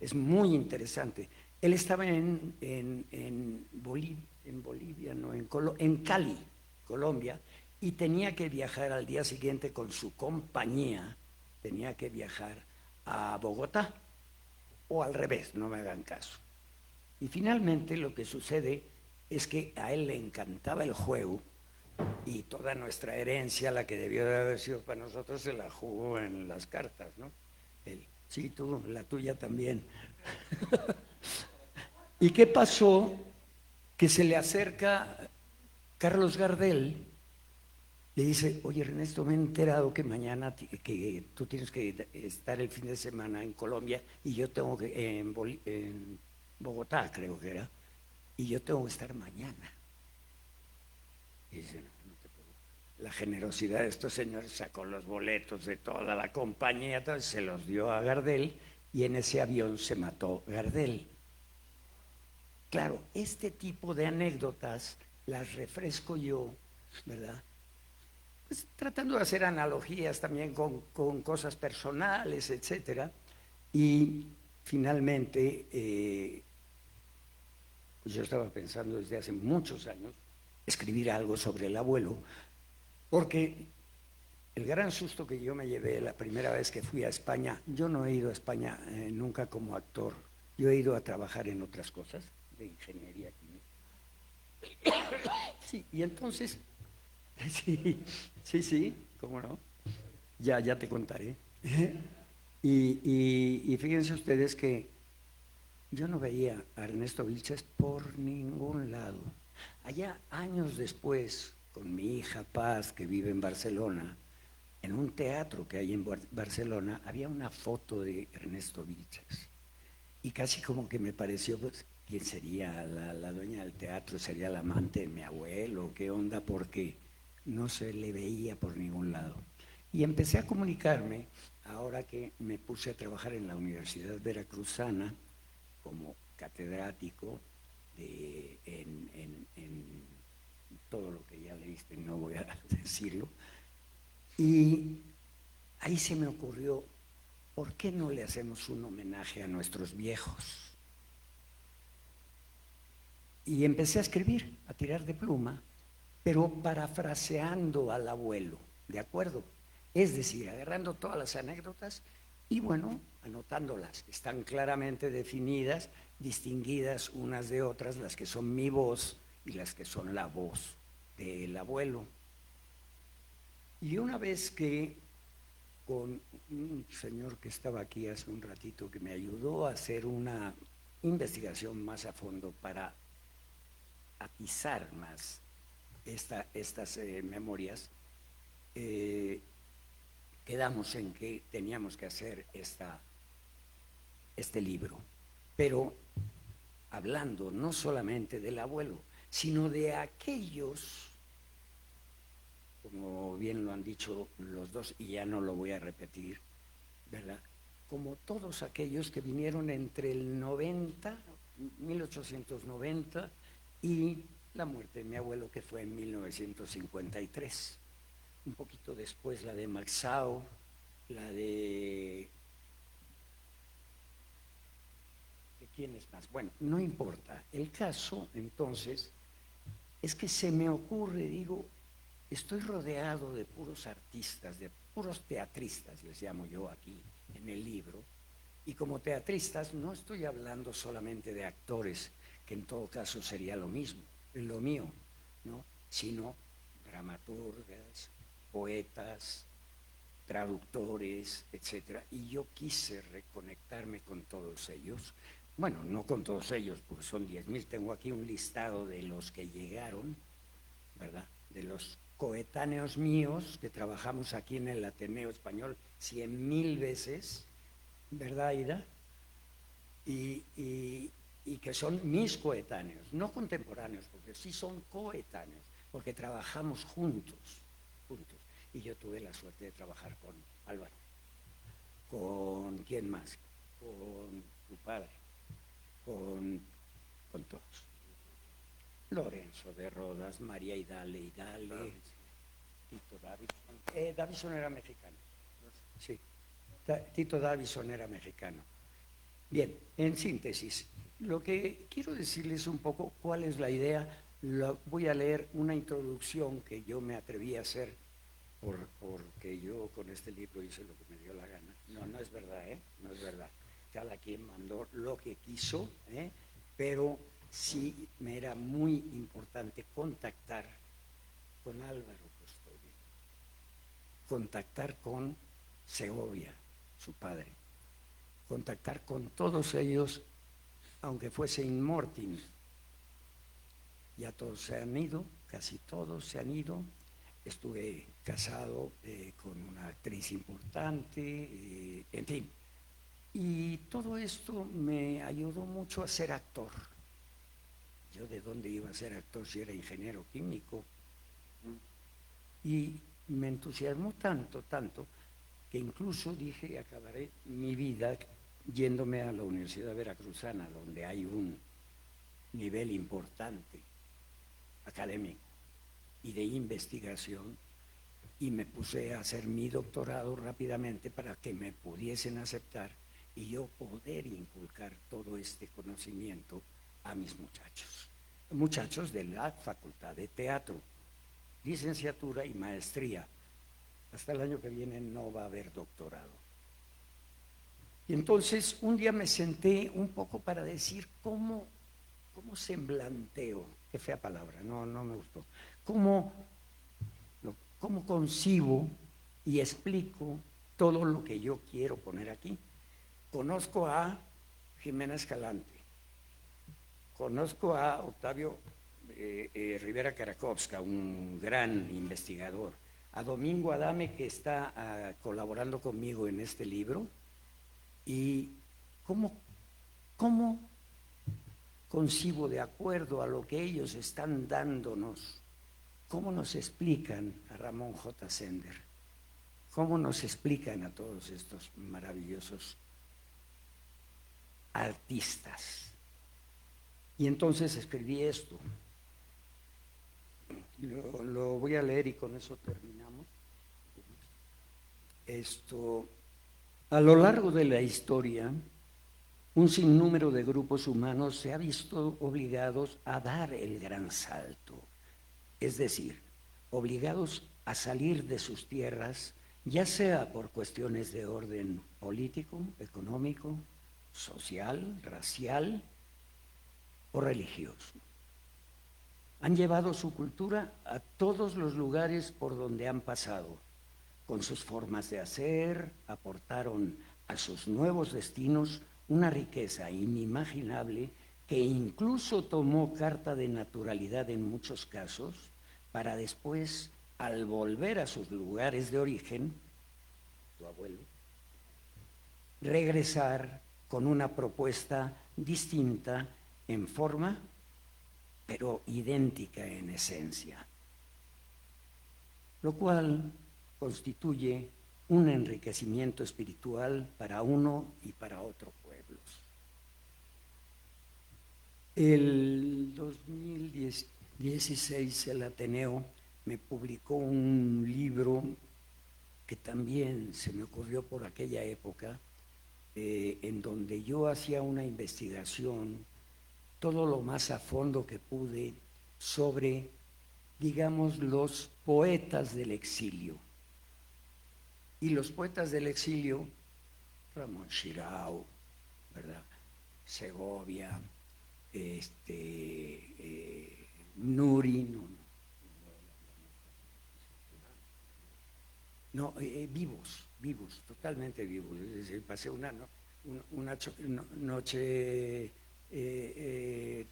es muy interesante. Él estaba en Bolivia, no, en Cali, Colombia, y tenía que viajar al día siguiente con su compañía, tenía que viajar a Bogotá, o al revés, no me hagan caso. Y finalmente lo que sucede es que a él le encantaba el juego, y toda nuestra herencia, la que debió de haber sido para nosotros, se la jugó en las cartas, ¿no? Sí, tú, la tuya también. ¿Y qué pasó? Que se le acerca Carlos Gardel, le dice: oye, Ernesto, me he enterado que mañana que tú tienes que estar el fin de semana en Colombia, y yo tengo que en Bogotá, creo que era, y yo tengo que estar mañana. Y dice: no te preocupes. La generosidad de estos señores sacó los boletos de toda la compañía, entonces se los dio a Gardel, y en ese avión se mató Gardel. Claro, este tipo de anécdotas las refresco yo, ¿verdad? Pues tratando de hacer analogías también con cosas personales, etcétera. Y finalmente, pues yo estaba pensando desde hace muchos años escribir algo sobre el abuelo, porque el gran susto que yo me llevé la primera vez que fui a España, yo no he ido a España nunca como actor, yo he ido a trabajar en otras cosas, de ingeniería química. Sí, y entonces, sí, cómo no, ya te contaré. Y fíjense ustedes que yo no veía a Ernesto Vilches por ningún lado. Allá, años después, con mi hija Paz, que vive en Barcelona, en un teatro que hay en Barcelona, había una foto de Ernesto Vilches. y casi como que me pareció, pues, ¿quién sería la dueña del teatro? ¿Sería la amante de mi abuelo? ¿Qué onda? Porque no se le veía por ningún lado. Y empecé a comunicarme, ahora que me puse a trabajar en la Universidad Veracruzana como catedrático en todo lo que ya leíste, no voy a decirlo. Y ahí se me ocurrió, ¿por qué no le hacemos un homenaje a nuestros viejos? Y empecé a escribir, a tirar de pluma, pero parafraseando al abuelo, ¿de acuerdo? Es decir, agarrando todas las anécdotas y bueno, anotándolas. Están claramente definidas, distinguidas unas de otras, las que son mi voz y las que son la voz del abuelo. Y una vez que con un señor que estaba aquí hace un ratito que me ayudó a hacer una investigación más a fondo para atizar más estas memorias, quedamos en que teníamos que hacer este libro, pero hablando no solamente del abuelo, sino de aquellos, como bien lo han dicho los dos, y ya no lo voy a repetir, ¿verdad? Como todos aquellos que vinieron entre el 1890, y la muerte de mi abuelo, que fue en 1953. Un poquito después la de Maxao, la de ¿quién es más? Bueno, no importa. El caso, entonces, es que se me ocurre, digo, estoy rodeado de puros artistas, de puros teatristas, les llamo yo aquí en el libro, y como teatristas no estoy hablando solamente de actores, que en todo caso sería lo mismo, lo mío, ¿no? Sino dramaturgas, poetas, traductores, etcétera. Y yo quise reconectarme con todos ellos. Bueno, no con todos ellos, porque son 10,000. Tengo aquí un listado de los que llegaron, ¿verdad? De los coetáneos míos que trabajamos aquí en el Ateneo Español 100,000 veces, ¿verdad, Aida? Y que son mis coetáneos, no contemporáneos, porque sí son coetáneos, porque trabajamos juntos. Y yo tuve la suerte de trabajar con Álvaro. ¿Con quién más? Con tu padre, con todos. Lorenzo de Rodas, María Hidale, Tito Davison. Davison era mexicano. Sí, Tito Davison era mexicano. Bien, en síntesis, lo que quiero decirles un poco cuál es la idea. Voy a leer una introducción que yo me atreví a hacer porque yo con este libro hice lo que me dio la gana. No es verdad, ¿eh? No es verdad. Cada quien mandó lo que quiso, ¿eh? Pero sí me era muy importante contactar con Álvaro Custodio, contactar con Segovia, su padre, contactar con todos ellos, aunque fuese in mortis. Ya todos se han ido, casi todos se han ido. Estuve casado con una actriz importante, en fin. Y todo esto me ayudó mucho a ser actor. Yo de dónde iba a ser actor si era ingeniero químico. Y me entusiasmó tanto, que incluso dije, acabaré mi vida yéndome a la Universidad Veracruzana, donde hay un nivel importante académico y de investigación, y me puse a hacer mi doctorado rápidamente para que me pudiesen aceptar y yo poder inculcar todo este conocimiento a mis muchachos de la Facultad de Teatro, licenciatura y maestría. Hasta el año que viene no va a haber doctorado. Y entonces un día me senté un poco para decir cómo semblanteo, qué fea palabra, no me gustó, cómo concibo y explico todo lo que yo quiero poner aquí. Conozco a Jimena Escalante, conozco a Octavio Rivera Karakovska, un gran investigador, a Domingo Adame, que está colaborando conmigo en este libro, y cómo ¿Cómo concibo, de acuerdo a lo que ellos están dándonos, cómo nos explican a Ramón J. Sender? ¿Cómo nos explican a todos estos maravillosos artistas? Y entonces escribí esto. Lo voy a leer y con eso terminamos. A lo largo de la historia, un sinnúmero de grupos humanos se ha visto obligados a dar el gran salto, es decir, obligados a salir de sus tierras, ya sea por cuestiones de orden político, económico, social, racial o religioso. Han llevado su cultura a todos los lugares por donde han pasado. Con sus formas de hacer, aportaron a sus nuevos destinos una riqueza inimaginable que incluso tomó carta de naturalidad en muchos casos, para después, al volver a sus lugares de origen, tu abuelo, regresar con una propuesta distinta en forma, pero idéntica en esencia, lo cual constituye un enriquecimiento espiritual para uno y para otros pueblos. El 2016 el Ateneo me publicó un libro que también se me ocurrió por aquella época, en donde yo hacía una investigación todo lo más a fondo que pude sobre, digamos, los poetas del exilio. Y los poetas del exilio, Ramón Xirau, ¿verdad? Segovia, Nuri, vivos, totalmente vivos. Es decir, pasé una noche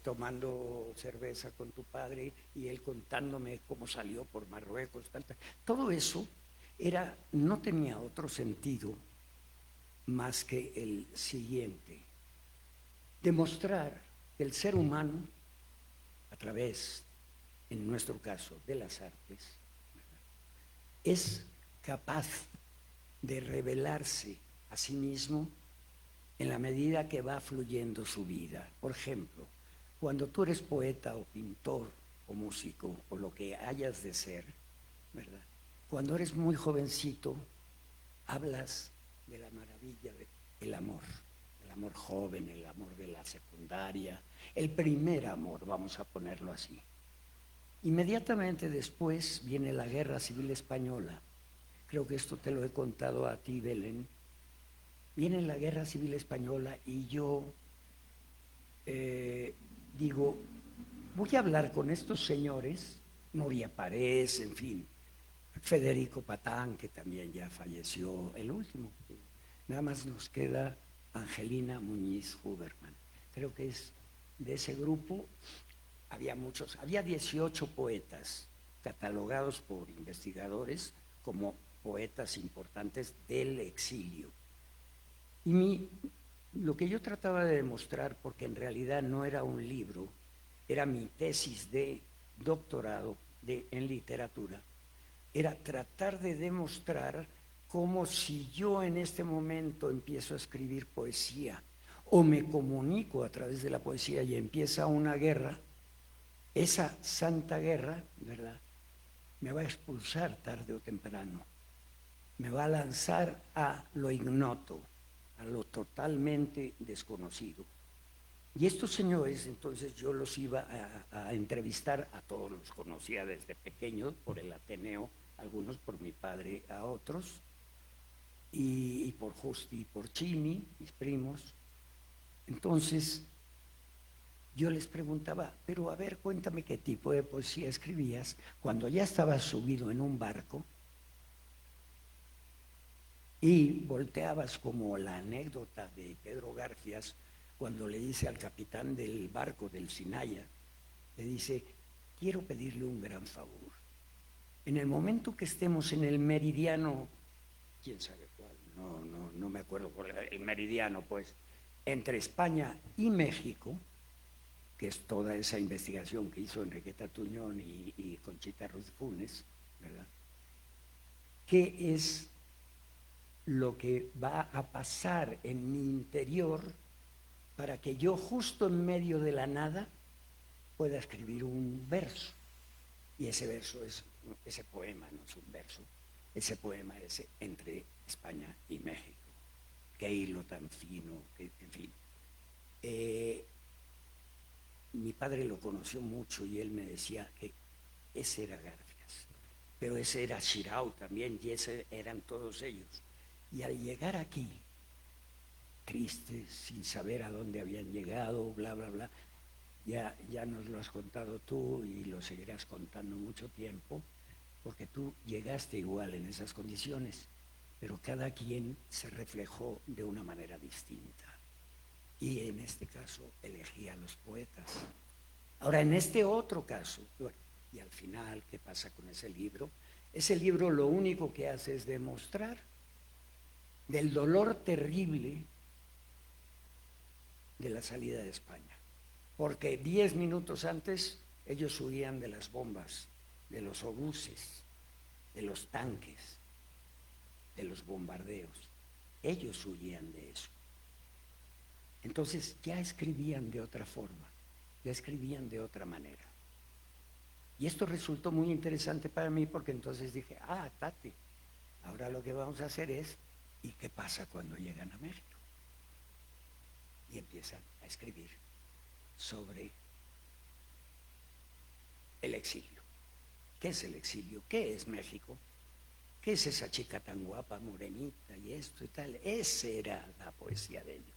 tomando cerveza con tu padre y él contándome cómo salió por Marruecos, tal. Todo eso no tenía otro sentido más que el siguiente: demostrar que el ser humano, a través, en nuestro caso, de las artes, es capaz de revelarse a sí mismo en la medida que va fluyendo su vida. Por ejemplo, cuando tú eres poeta o pintor o músico o lo que hayas de ser, ¿verdad? Cuando eres muy jovencito, hablas de la maravilla del amor, el amor joven, el amor de la secundaria, el primer amor, vamos a ponerlo así. Inmediatamente después viene la Guerra Civil Española. Creo que esto te lo he contado a ti, Belén. Viene la Guerra Civil Española y yo digo, voy a hablar con estos señores, Nuria Parés, en fin, Federico Patán, que también ya falleció, el último. Nada más nos queda Angelina Muñiz Huberman. Creo que es de ese grupo. Había 18 poetas catalogados por investigadores como poetas importantes del exilio. Y lo que yo trataba de demostrar, porque en realidad no era un libro, era mi tesis de doctorado en literatura, era tratar de demostrar cómo, si yo en este momento empiezo a escribir poesía o me comunico a través de la poesía y empieza una guerra, esa santa guerra, ¿verdad?, me va a expulsar tarde o temprano, me va a lanzar a lo ignoto, a lo totalmente desconocido. Y estos señores, entonces yo los iba a entrevistar, a todos los conocía desde pequeños por el Ateneo, algunos por mi padre, a otros, y por Justi y por Chimi, mis primos. Entonces yo les preguntaba, pero a ver, cuéntame qué tipo de poesía escribías cuando ya estabas subido en un barco y volteabas, como la anécdota de Pedro Garfias, cuando le dice al capitán del barco del Sinaya, le dice, quiero pedirle un gran favor. En el momento que estemos en el meridiano, quién sabe cuál, no me acuerdo cuál era el meridiano, pues, entre España y México, que es toda esa investigación que hizo Enriqueta Tuñón y Conchita Ruiz Funes, ¿verdad? ¿Qué es lo que va a pasar en mi interior para que yo justo en medio de la nada pueda escribir un verso? Y ese verso es, ese poema no es un verso, ese poema es entre España y México. Qué hilo tan fino, en fin. Mi padre lo conoció mucho y él me decía que ese era Garfias, pero ese era Shirao también, y ese eran todos ellos. Y al llegar aquí, tristes, sin saber a dónde habían llegado, bla, bla, bla, ya nos lo has contado tú y lo seguirás contando mucho tiempo, porque tú llegaste igual en esas condiciones, pero cada quien se reflejó de una manera distinta. Y en este caso elegí a los poetas. Ahora, en este otro caso, y al final, ¿qué pasa con ese libro? Ese libro lo único que hace es demostrar del dolor terrible de la salida de España. Porque 10 minutos antes ellos huían de las bombas, de los obuses, de los tanques, de los bombardeos. Ellos huían de eso. Entonces ya escribían de otra forma, ya escribían de otra manera. Y esto resultó muy interesante para mí porque entonces dije, Tati, ahora lo que vamos a hacer es, ¿y qué pasa cuando llegan a México? Y empiezan a escribir sobre el exilio. ¿Qué es el exilio? ¿Qué es México? ¿Qué es esa chica tan guapa, morenita y esto y tal? Esa era la poesía de ellos.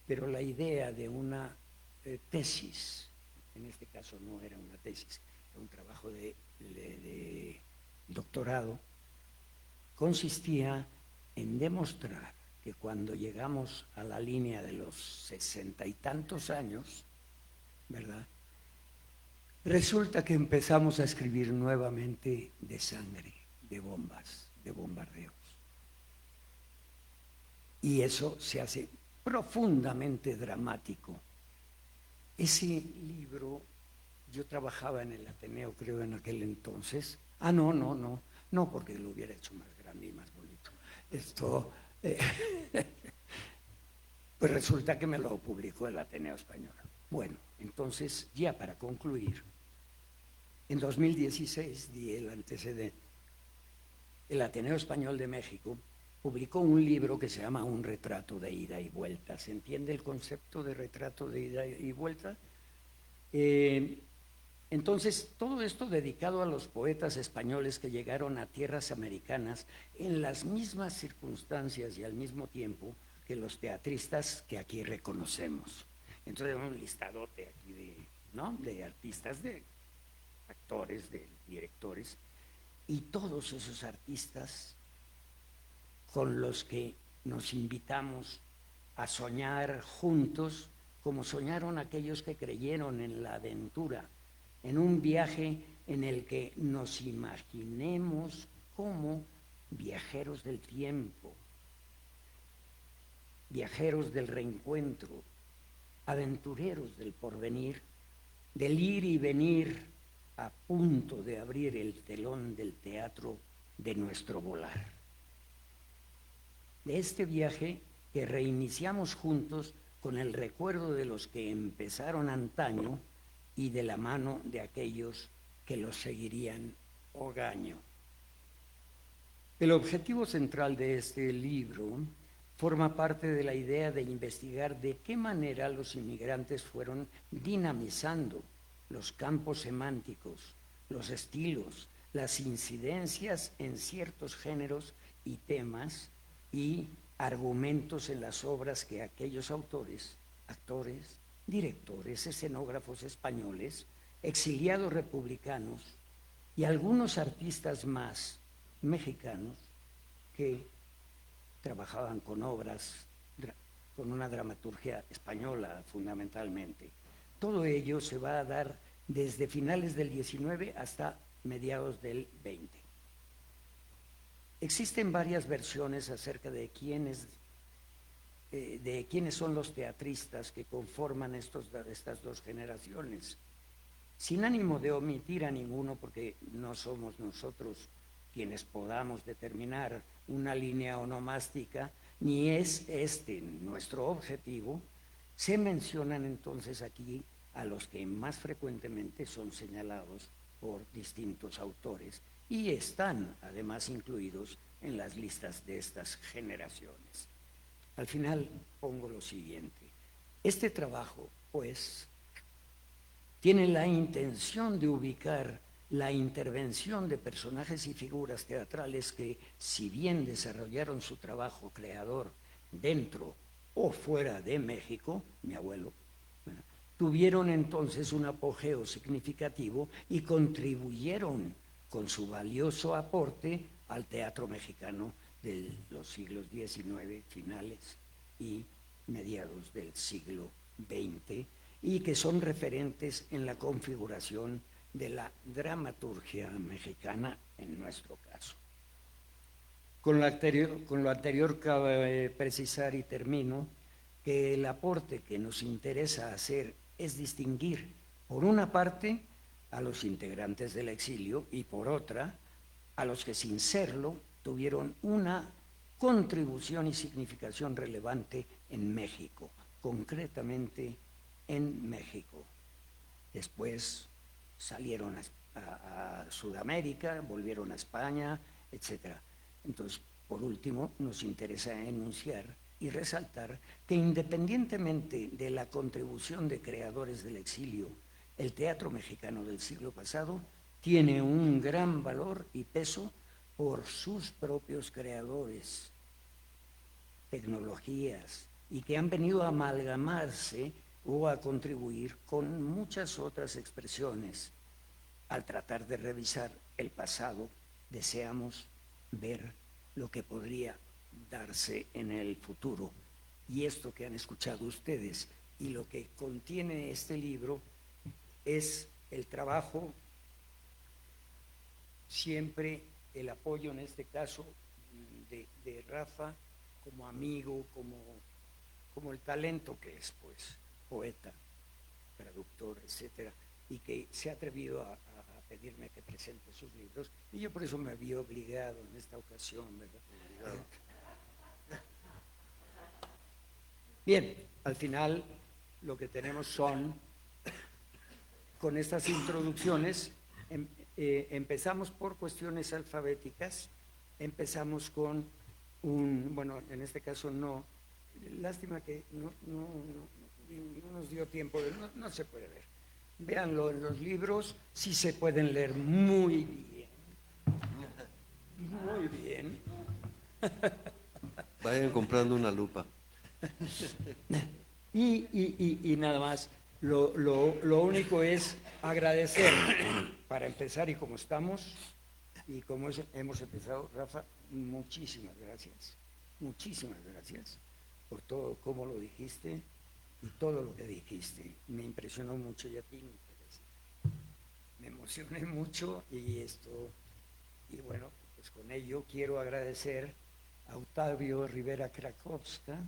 Pero la idea de una tesis, en este caso no era una tesis, era un trabajo de doctorado, consistía en demostrar que cuando llegamos a la línea de los 60 y tantos años, ¿verdad? Resulta que empezamos a escribir nuevamente de sangre, de bombas, de bombardeos. Y eso se hace profundamente dramático. Ese libro, yo trabajaba en el Ateneo, creo, en aquel entonces. No, porque lo hubiera hecho más grande y más bonito. Esto, pues resulta que me lo publicó el Ateneo Español. Bueno, entonces, ya para concluir, en 2016 di el antecedente. El Ateneo Español de México publicó un libro que se llama Un retrato de ida y vuelta. ¿Se entiende el concepto de retrato de ida y vuelta? Entonces, todo esto dedicado a los poetas españoles que llegaron a tierras americanas en las mismas circunstancias y al mismo tiempo que los teatristas que aquí reconocemos. Entonces, un listadote aquí de artistas, de actores, de directores, y todos esos artistas con los que nos invitamos a soñar juntos, como soñaron aquellos que creyeron en la aventura, en un viaje en el que nos imaginemos como viajeros del tiempo, viajeros del reencuentro, aventureros del porvenir, del ir y venir a punto de abrir el telón del teatro de nuestro volar. De este viaje que reiniciamos juntos con el recuerdo de los que empezaron antaño y de la mano de aquellos que los seguirían hogaño. El objetivo central de este libro forma parte de la idea de investigar de qué manera los inmigrantes fueron dinamizando los campos semánticos, los estilos, las incidencias en ciertos géneros y temas y argumentos en las obras que aquellos autores, actores, directores, escenógrafos españoles, exiliados republicanos y algunos artistas más mexicanos que trabajaban con obras, con una dramaturgia española fundamentalmente. Todo ello se va a dar desde finales del 19 hasta mediados del 20. Existen varias versiones acerca de quiénes de quiénes son los teatristas que conforman estas dos generaciones, sin ánimo de omitir a ninguno, porque no somos nosotros quienes podamos determinar una línea onomástica, ni es este nuestro objetivo. Se mencionan entonces aquí a los que más frecuentemente son señalados por distintos autores y están además incluidos en las listas de estas generaciones. Al final pongo lo siguiente: este trabajo, pues, tiene la intención de ubicar la intervención de personajes y figuras teatrales que, si bien desarrollaron su trabajo creador dentro o fuera de México, mi abuelo, tuvieron entonces un apogeo significativo y contribuyeron con su valioso aporte al teatro mexicano de los siglos XIX, finales y mediados del siglo XX, y que son referentes en la configuración de la dramaturgia mexicana en nuestro caso. Con lo anterior cabe precisar, y termino, que el aporte que nos interesa hacer es distinguir, por una parte, a los integrantes del exilio y por otra, a los que sin serlo tuvieron una contribución y significación relevante en México, concretamente en México. Después salieron a Sudamérica, volvieron a España, etc. Entonces, por último, nos interesa enunciar y resaltar que independientemente de la contribución de creadores del exilio, el teatro mexicano del siglo pasado tiene un gran valor y peso por sus propios creadores, tecnologías, y que han venido a amalgamarse o a contribuir con muchas otras expresiones. Al tratar de revisar el pasado, deseamos ver lo que podría darse en el futuro. Y esto que han escuchado ustedes y lo que contiene este libro es el trabajo, siempre el apoyo en este caso de Rafa como amigo, como el talento que es, pues, poeta, traductor, etcétera, y que se ha atrevido a pedirme que presente sus libros, y yo por eso me vi obligado en esta ocasión, ¿verdad? Bien, al final lo que tenemos son, con estas introducciones, empezamos por cuestiones alfabéticas, empezamos con bueno, en este caso no, lástima que no nos dio tiempo, no se puede ver. Véanlo en los libros, sí se pueden leer muy bien. Muy bien. Vayan comprando una lupa. Y nada más, lo único es agradecer, para empezar, y como estamos, y como hemos empezado, Rafa, muchísimas gracias por todo, como lo dijiste, y todo lo que dijiste. Me impresionó mucho, y a ti me emocioné mucho, y bueno, pues con ello quiero agradecer a Octavio Rivera Krakowska,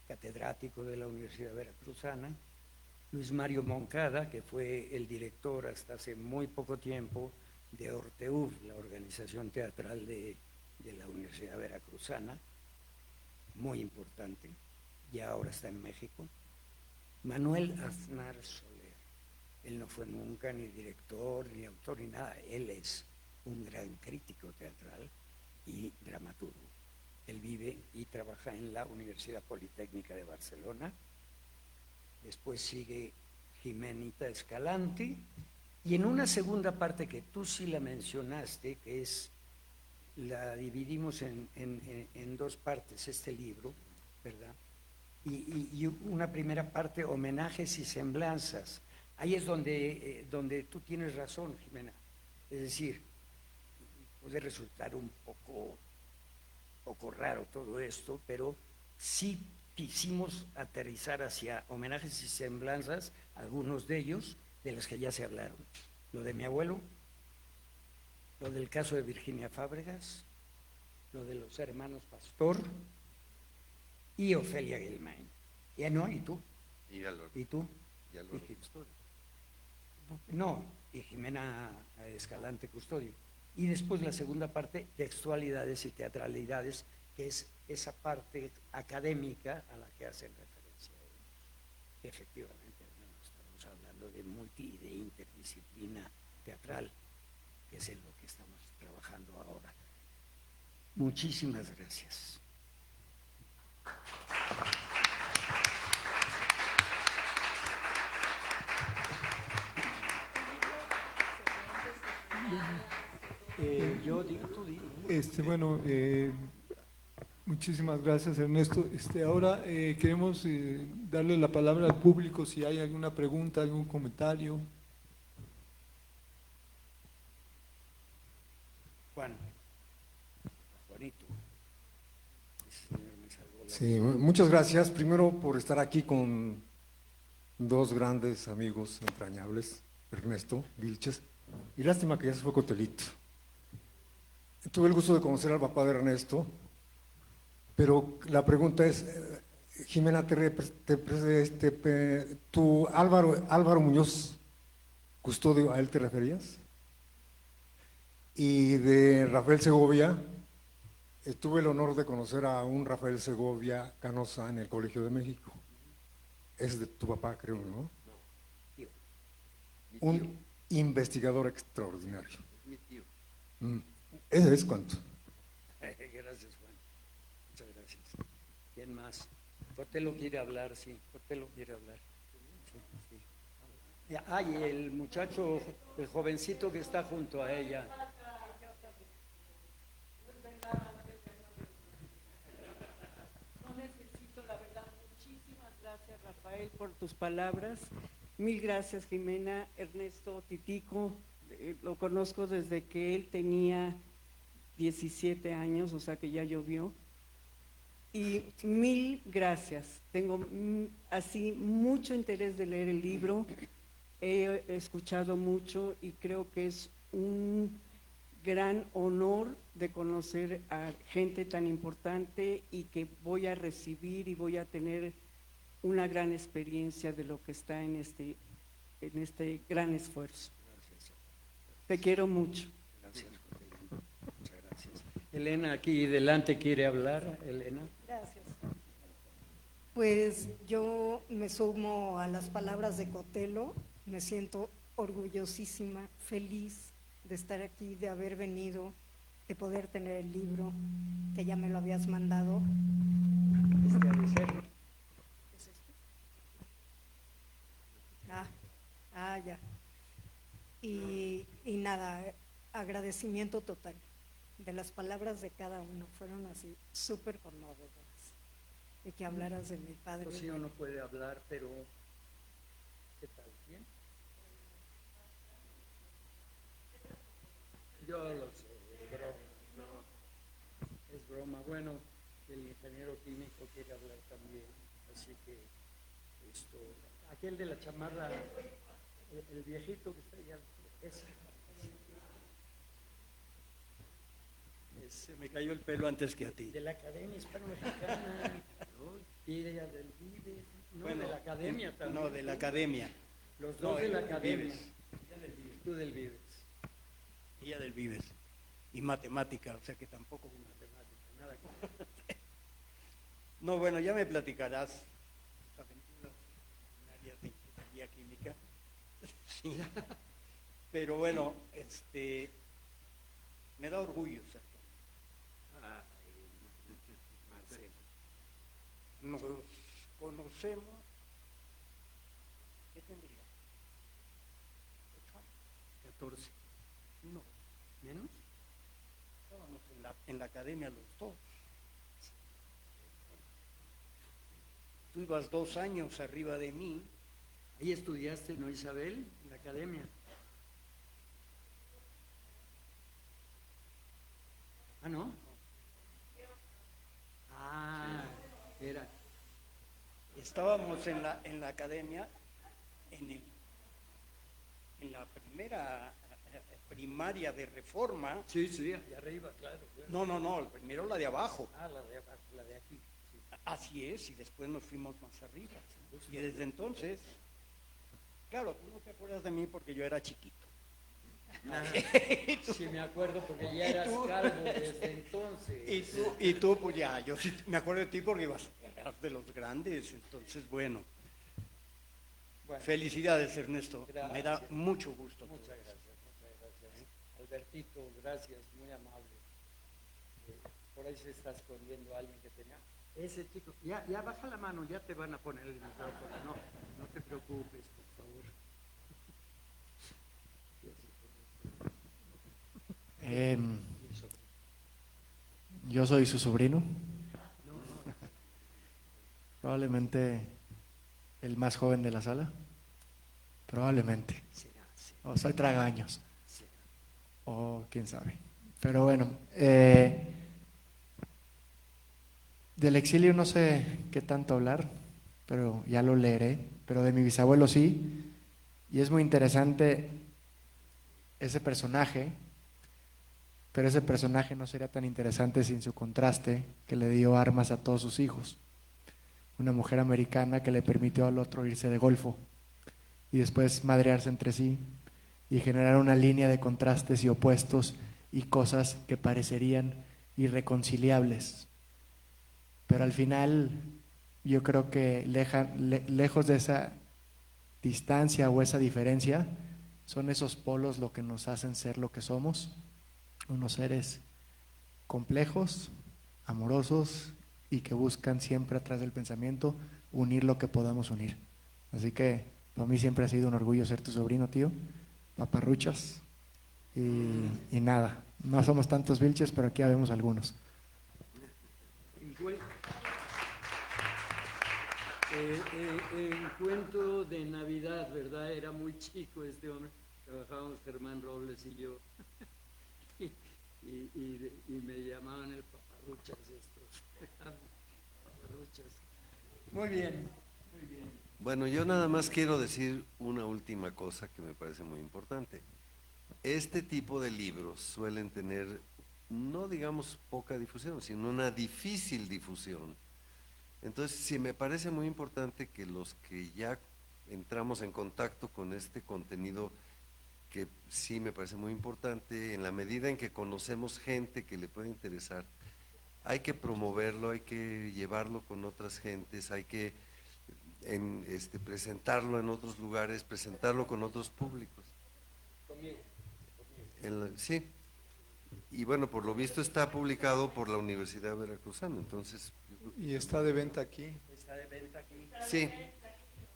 catedrático de la Universidad Veracruzana, Luis Mario Moncada, que fue el director hasta hace muy poco tiempo de Orteuv, la organización teatral de la Universidad Veracruzana, muy importante, y ahora está en México. Manuel Aznar Soler, él no fue nunca ni director, ni autor, ni nada, él es un gran crítico teatral y dramaturgo. Él vive y trabaja en la Universidad Politécnica de Barcelona. Después sigue Jimenita Escalante, y en una segunda parte que tú sí la mencionaste, que es, la dividimos en dos partes este libro, ¿verdad? Y una primera parte, homenajes y semblanzas. Ahí es donde tú tienes razón, Jimena. Es decir, puede resultar un poco raro todo esto, pero sí quisimos aterrizar hacia homenajes y semblanzas, algunos de ellos, de los que ya se hablaron. Lo de mi abuelo, lo del caso de Virginia Fábregas, lo de los hermanos Pastor, y Ofelia Guilmain. ¿Y no? ¿Y tú? Y Álvaro, ¿Y tú? y Álvaro Custodio. No, y Jimena Escalante Custodio. Y después la segunda parte, textualidades y teatralidades, que es esa parte académica a la que hacen referencia ellos. Efectivamente, no estamos hablando de multi y de interdisciplina teatral, que es en lo que estamos trabajando ahora. Muchísimas gracias. Yo digo, tú digo. Bueno, muchísimas gracias, Ernesto. Ahora queremos darle la palabra al público si hay alguna pregunta, algún comentario. Juanito. Sí, muchas gracias. Primero por estar aquí con dos grandes amigos entrañables, Ernesto Vilches, y lástima que ya se fue Cotelito. Tuve el gusto de conocer al papá de Ernesto, pero la pregunta es, Jimena, ¿tu Álvaro Muñoz Custodio, a él te referías? Y de Rafael Segovia, tuve el honor de conocer a un Rafael Segovia Canosa en el Colegio de México. Es de tu papá, creo, ¿no? No, tío. Un investigador extraordinario. Es mi tío. ¿Ese es cuánto? Gracias, Juan. Muchas gracias. ¿Quién más? Cotelo quiere hablar, sí. Cotelo quiere hablar. Sí, sí. Y el muchacho, el jovencito que está junto a ella. No necesito, la verdad. Muchísimas gracias, Rafael, por tus palabras. Mil gracias, Jimena. Ernesto Titico, lo conozco desde que él tenía 17 años, o sea que ya llovió. Y mil gracias. Tengo así mucho interés de leer el libro. He escuchado mucho y creo que es un gran honor de conocer a gente tan importante y que voy a recibir y voy a tener una gran experiencia de lo que está en este gran esfuerzo. Te quiero mucho. Gracias, Cotelo. Muchas gracias. Elena, aquí delante quiere hablar. Elena. Gracias. Pues yo me sumo a las palabras de Cotelo. Me siento orgullosísima, feliz de estar aquí, de haber venido, de poder tener el libro, que ya me lo habías mandado. Este ha de ser. ¿Es esto? Ya. Y nada, agradecimiento total de las palabras de cada uno. Fueron así súper conmovedoras. Y que hablaras de mi padre. Rocío no puede hablar, pero ¿qué tal? ¿Bien? Yo lo sé, es broma. Bueno, el ingeniero químico quiere hablar también, así que aquel de la chamarra, el viejito que está allá, Se me cayó el pelo antes que a ti. de la Academia Hispano-Mexicana, y ella del Vives, no, de la Academia también. No, de la Academia. Los dos de la del Academia. Vives. Tú del Vives. Ella del Vives. Y matemática, o sea que tampoco es matemática, nada. No, bueno, ya me platicarás tus aventuras en áreas de ingeniería química. Sí. Pero bueno, me da orgullo ser Nos conocemos, ¿qué tendría? 8 años. 14. No, ¿Menos? estábamos en la academia los dos. Tú ibas 2 años arriba de mí. Ahí estudiaste, ¿no, Isabel? En la Academia. Ah, ¿no? Era. Estábamos en la academia, en la primera primaria de Reforma. Sí, allá arriba, claro. No, primero la de abajo. La de abajo, la de aquí. Sí. Así es, y después nos fuimos más arriba. Y desde entonces, claro, tú no te acuerdas de mí porque yo era chiquito. Sí, me acuerdo porque ya eras calvo desde entonces. Y tú, pues ya, yo sí me acuerdo de ti porque eras de los grandes. Entonces, bueno, Bueno, felicidades, Ernesto. gracias. Me da mucho gusto. Muchas gracias, muchas gracias. Albertito, gracias, muy amable. Por ahí se está escondiendo alguien que tenía. Ese chico, ya baja la mano, ya te van a poner el micrófono. No te preocupes, por favor. Yo soy su sobrino, probablemente el más joven de la sala, probablemente, o soy tragaños, o quién sabe. Pero bueno, del exilio no sé qué tanto hablar, pero ya lo leeré, pero de mi bisabuelo sí, y es muy interesante ese personaje. Pero ese personaje no sería tan interesante sin su contraste que le dio armas a todos sus hijos. Una mujer americana que le permitió al otro irse de golfo y después madrearse entre sí y generar una línea de contrastes y opuestos y cosas que parecerían irreconciliables. Pero al final yo creo que lejos de esa distancia o esa diferencia, son esos polos lo que nos hacen ser lo que somos. Unos seres complejos, amorosos y que buscan siempre atrás del pensamiento unir lo que podamos unir. Así que para mí siempre ha sido un orgullo ser tu sobrino, tío. Paparruchas. Y nada, no somos tantos Vilches, pero aquí habemos algunos. El cuento de Navidad, ¿verdad? Era muy chico este hombre. Trabajábamos Germán Robles y yo. Y me llamaban el paparruchas estos. Paparruchas. Muy bien, muy bien. Bueno, yo nada más quiero decir una última cosa que me parece muy importante. Este tipo de libros suelen tener, no digamos poca difusión, sino una difícil difusión. Entonces, sí me parece muy importante que los que ya entramos en contacto con este contenido, que sí me parece muy importante, en la medida en que conocemos gente que le puede interesar, hay que promoverlo, hay que llevarlo con otras gentes, hay que presentarlo en otros lugares, presentarlo con otros públicos. Sí, y bueno, por lo visto está publicado por la Universidad Veracruzana, entonces... Y está de venta aquí. ¿Está de venta aquí? Sí,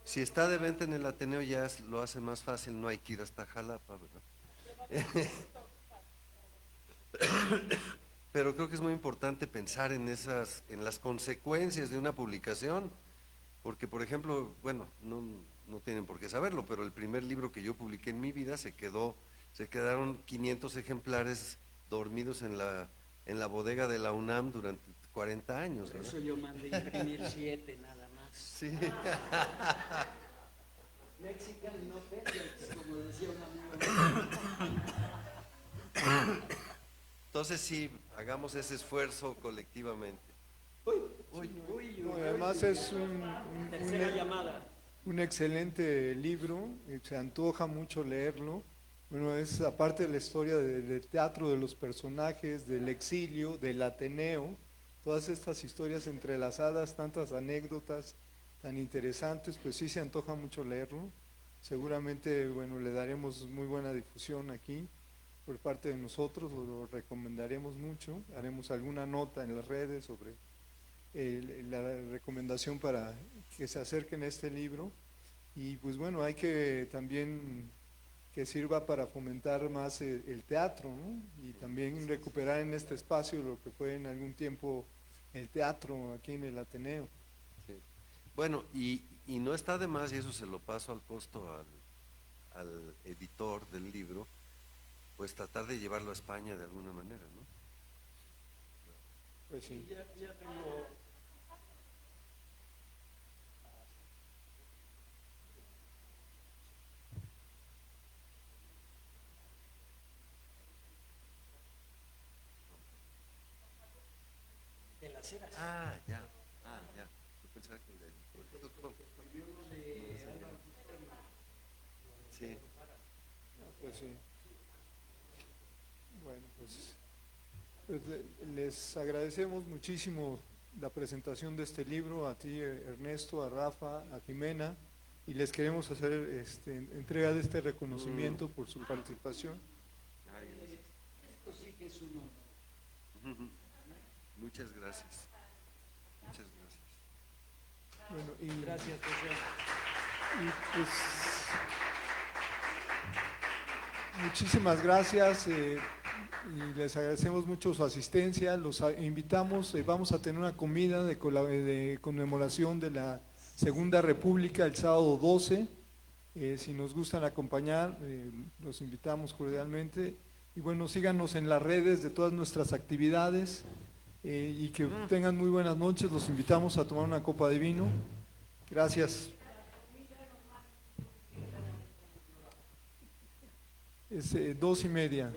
si está de venta en el Ateneo ya lo hace más fácil, no hay que ir hasta Jalapa, ¿verdad? Pero creo que es muy importante pensar en las consecuencias de una publicación, porque por ejemplo, bueno, no tienen por qué saberlo, pero el primer libro que yo publiqué en mi vida se quedaron 500 ejemplares dormidos en la bodega de la UNAM durante 40 años. Por eso yo mandé imprimir 7 nada más. Sí. Mexican no peddlers, como decía un amigo. Entonces sí, hagamos ese esfuerzo colectivamente. Uy, Además es tercera llamada. un excelente libro, se antoja mucho leerlo. Bueno, es aparte de la historia del teatro, de los personajes, del exilio, del Ateneo, todas estas historias entrelazadas, tantas anécdotas tan interesantes, pues sí se antoja mucho leerlo. Seguramente, bueno, le daremos muy buena difusión aquí por parte de nosotros, lo recomendaremos mucho, haremos alguna nota en las redes sobre la recomendación para que se acerquen a este libro. Y pues bueno, hay que también que sirva para fomentar más el teatro, ¿no? Y también recuperar en este espacio lo que fue en algún tiempo el teatro aquí en el Ateneo. Sí. Bueno, y no está de más, y eso se lo paso al costo al editor del libro, pues tratar de llevarlo a España de alguna manera, ¿no? Pues sí. Ya tengo... De las ceras. Ah, ya. Ah, ya. imagen del producto. Sí. Pues sí. Bueno, pues les agradecemos muchísimo la presentación de este libro, a ti Ernesto, a Rafa, a Jimena, y les queremos hacer entrega de este reconocimiento por su participación. Esto sí que es un honor. Muchas gracias. Muchas gracias. Bueno, y, Gracias, José. y, pues, muchísimas gracias y les agradecemos mucho su asistencia. Los invitamos, vamos a tener una comida de conmemoración de la Segunda República el sábado 12. Si nos gustan acompañar, los invitamos cordialmente. Y bueno, síganos en las redes de todas nuestras actividades y que tengan muy buenas noches. Los invitamos a tomar una copa de vino. Gracias. Es 2:30.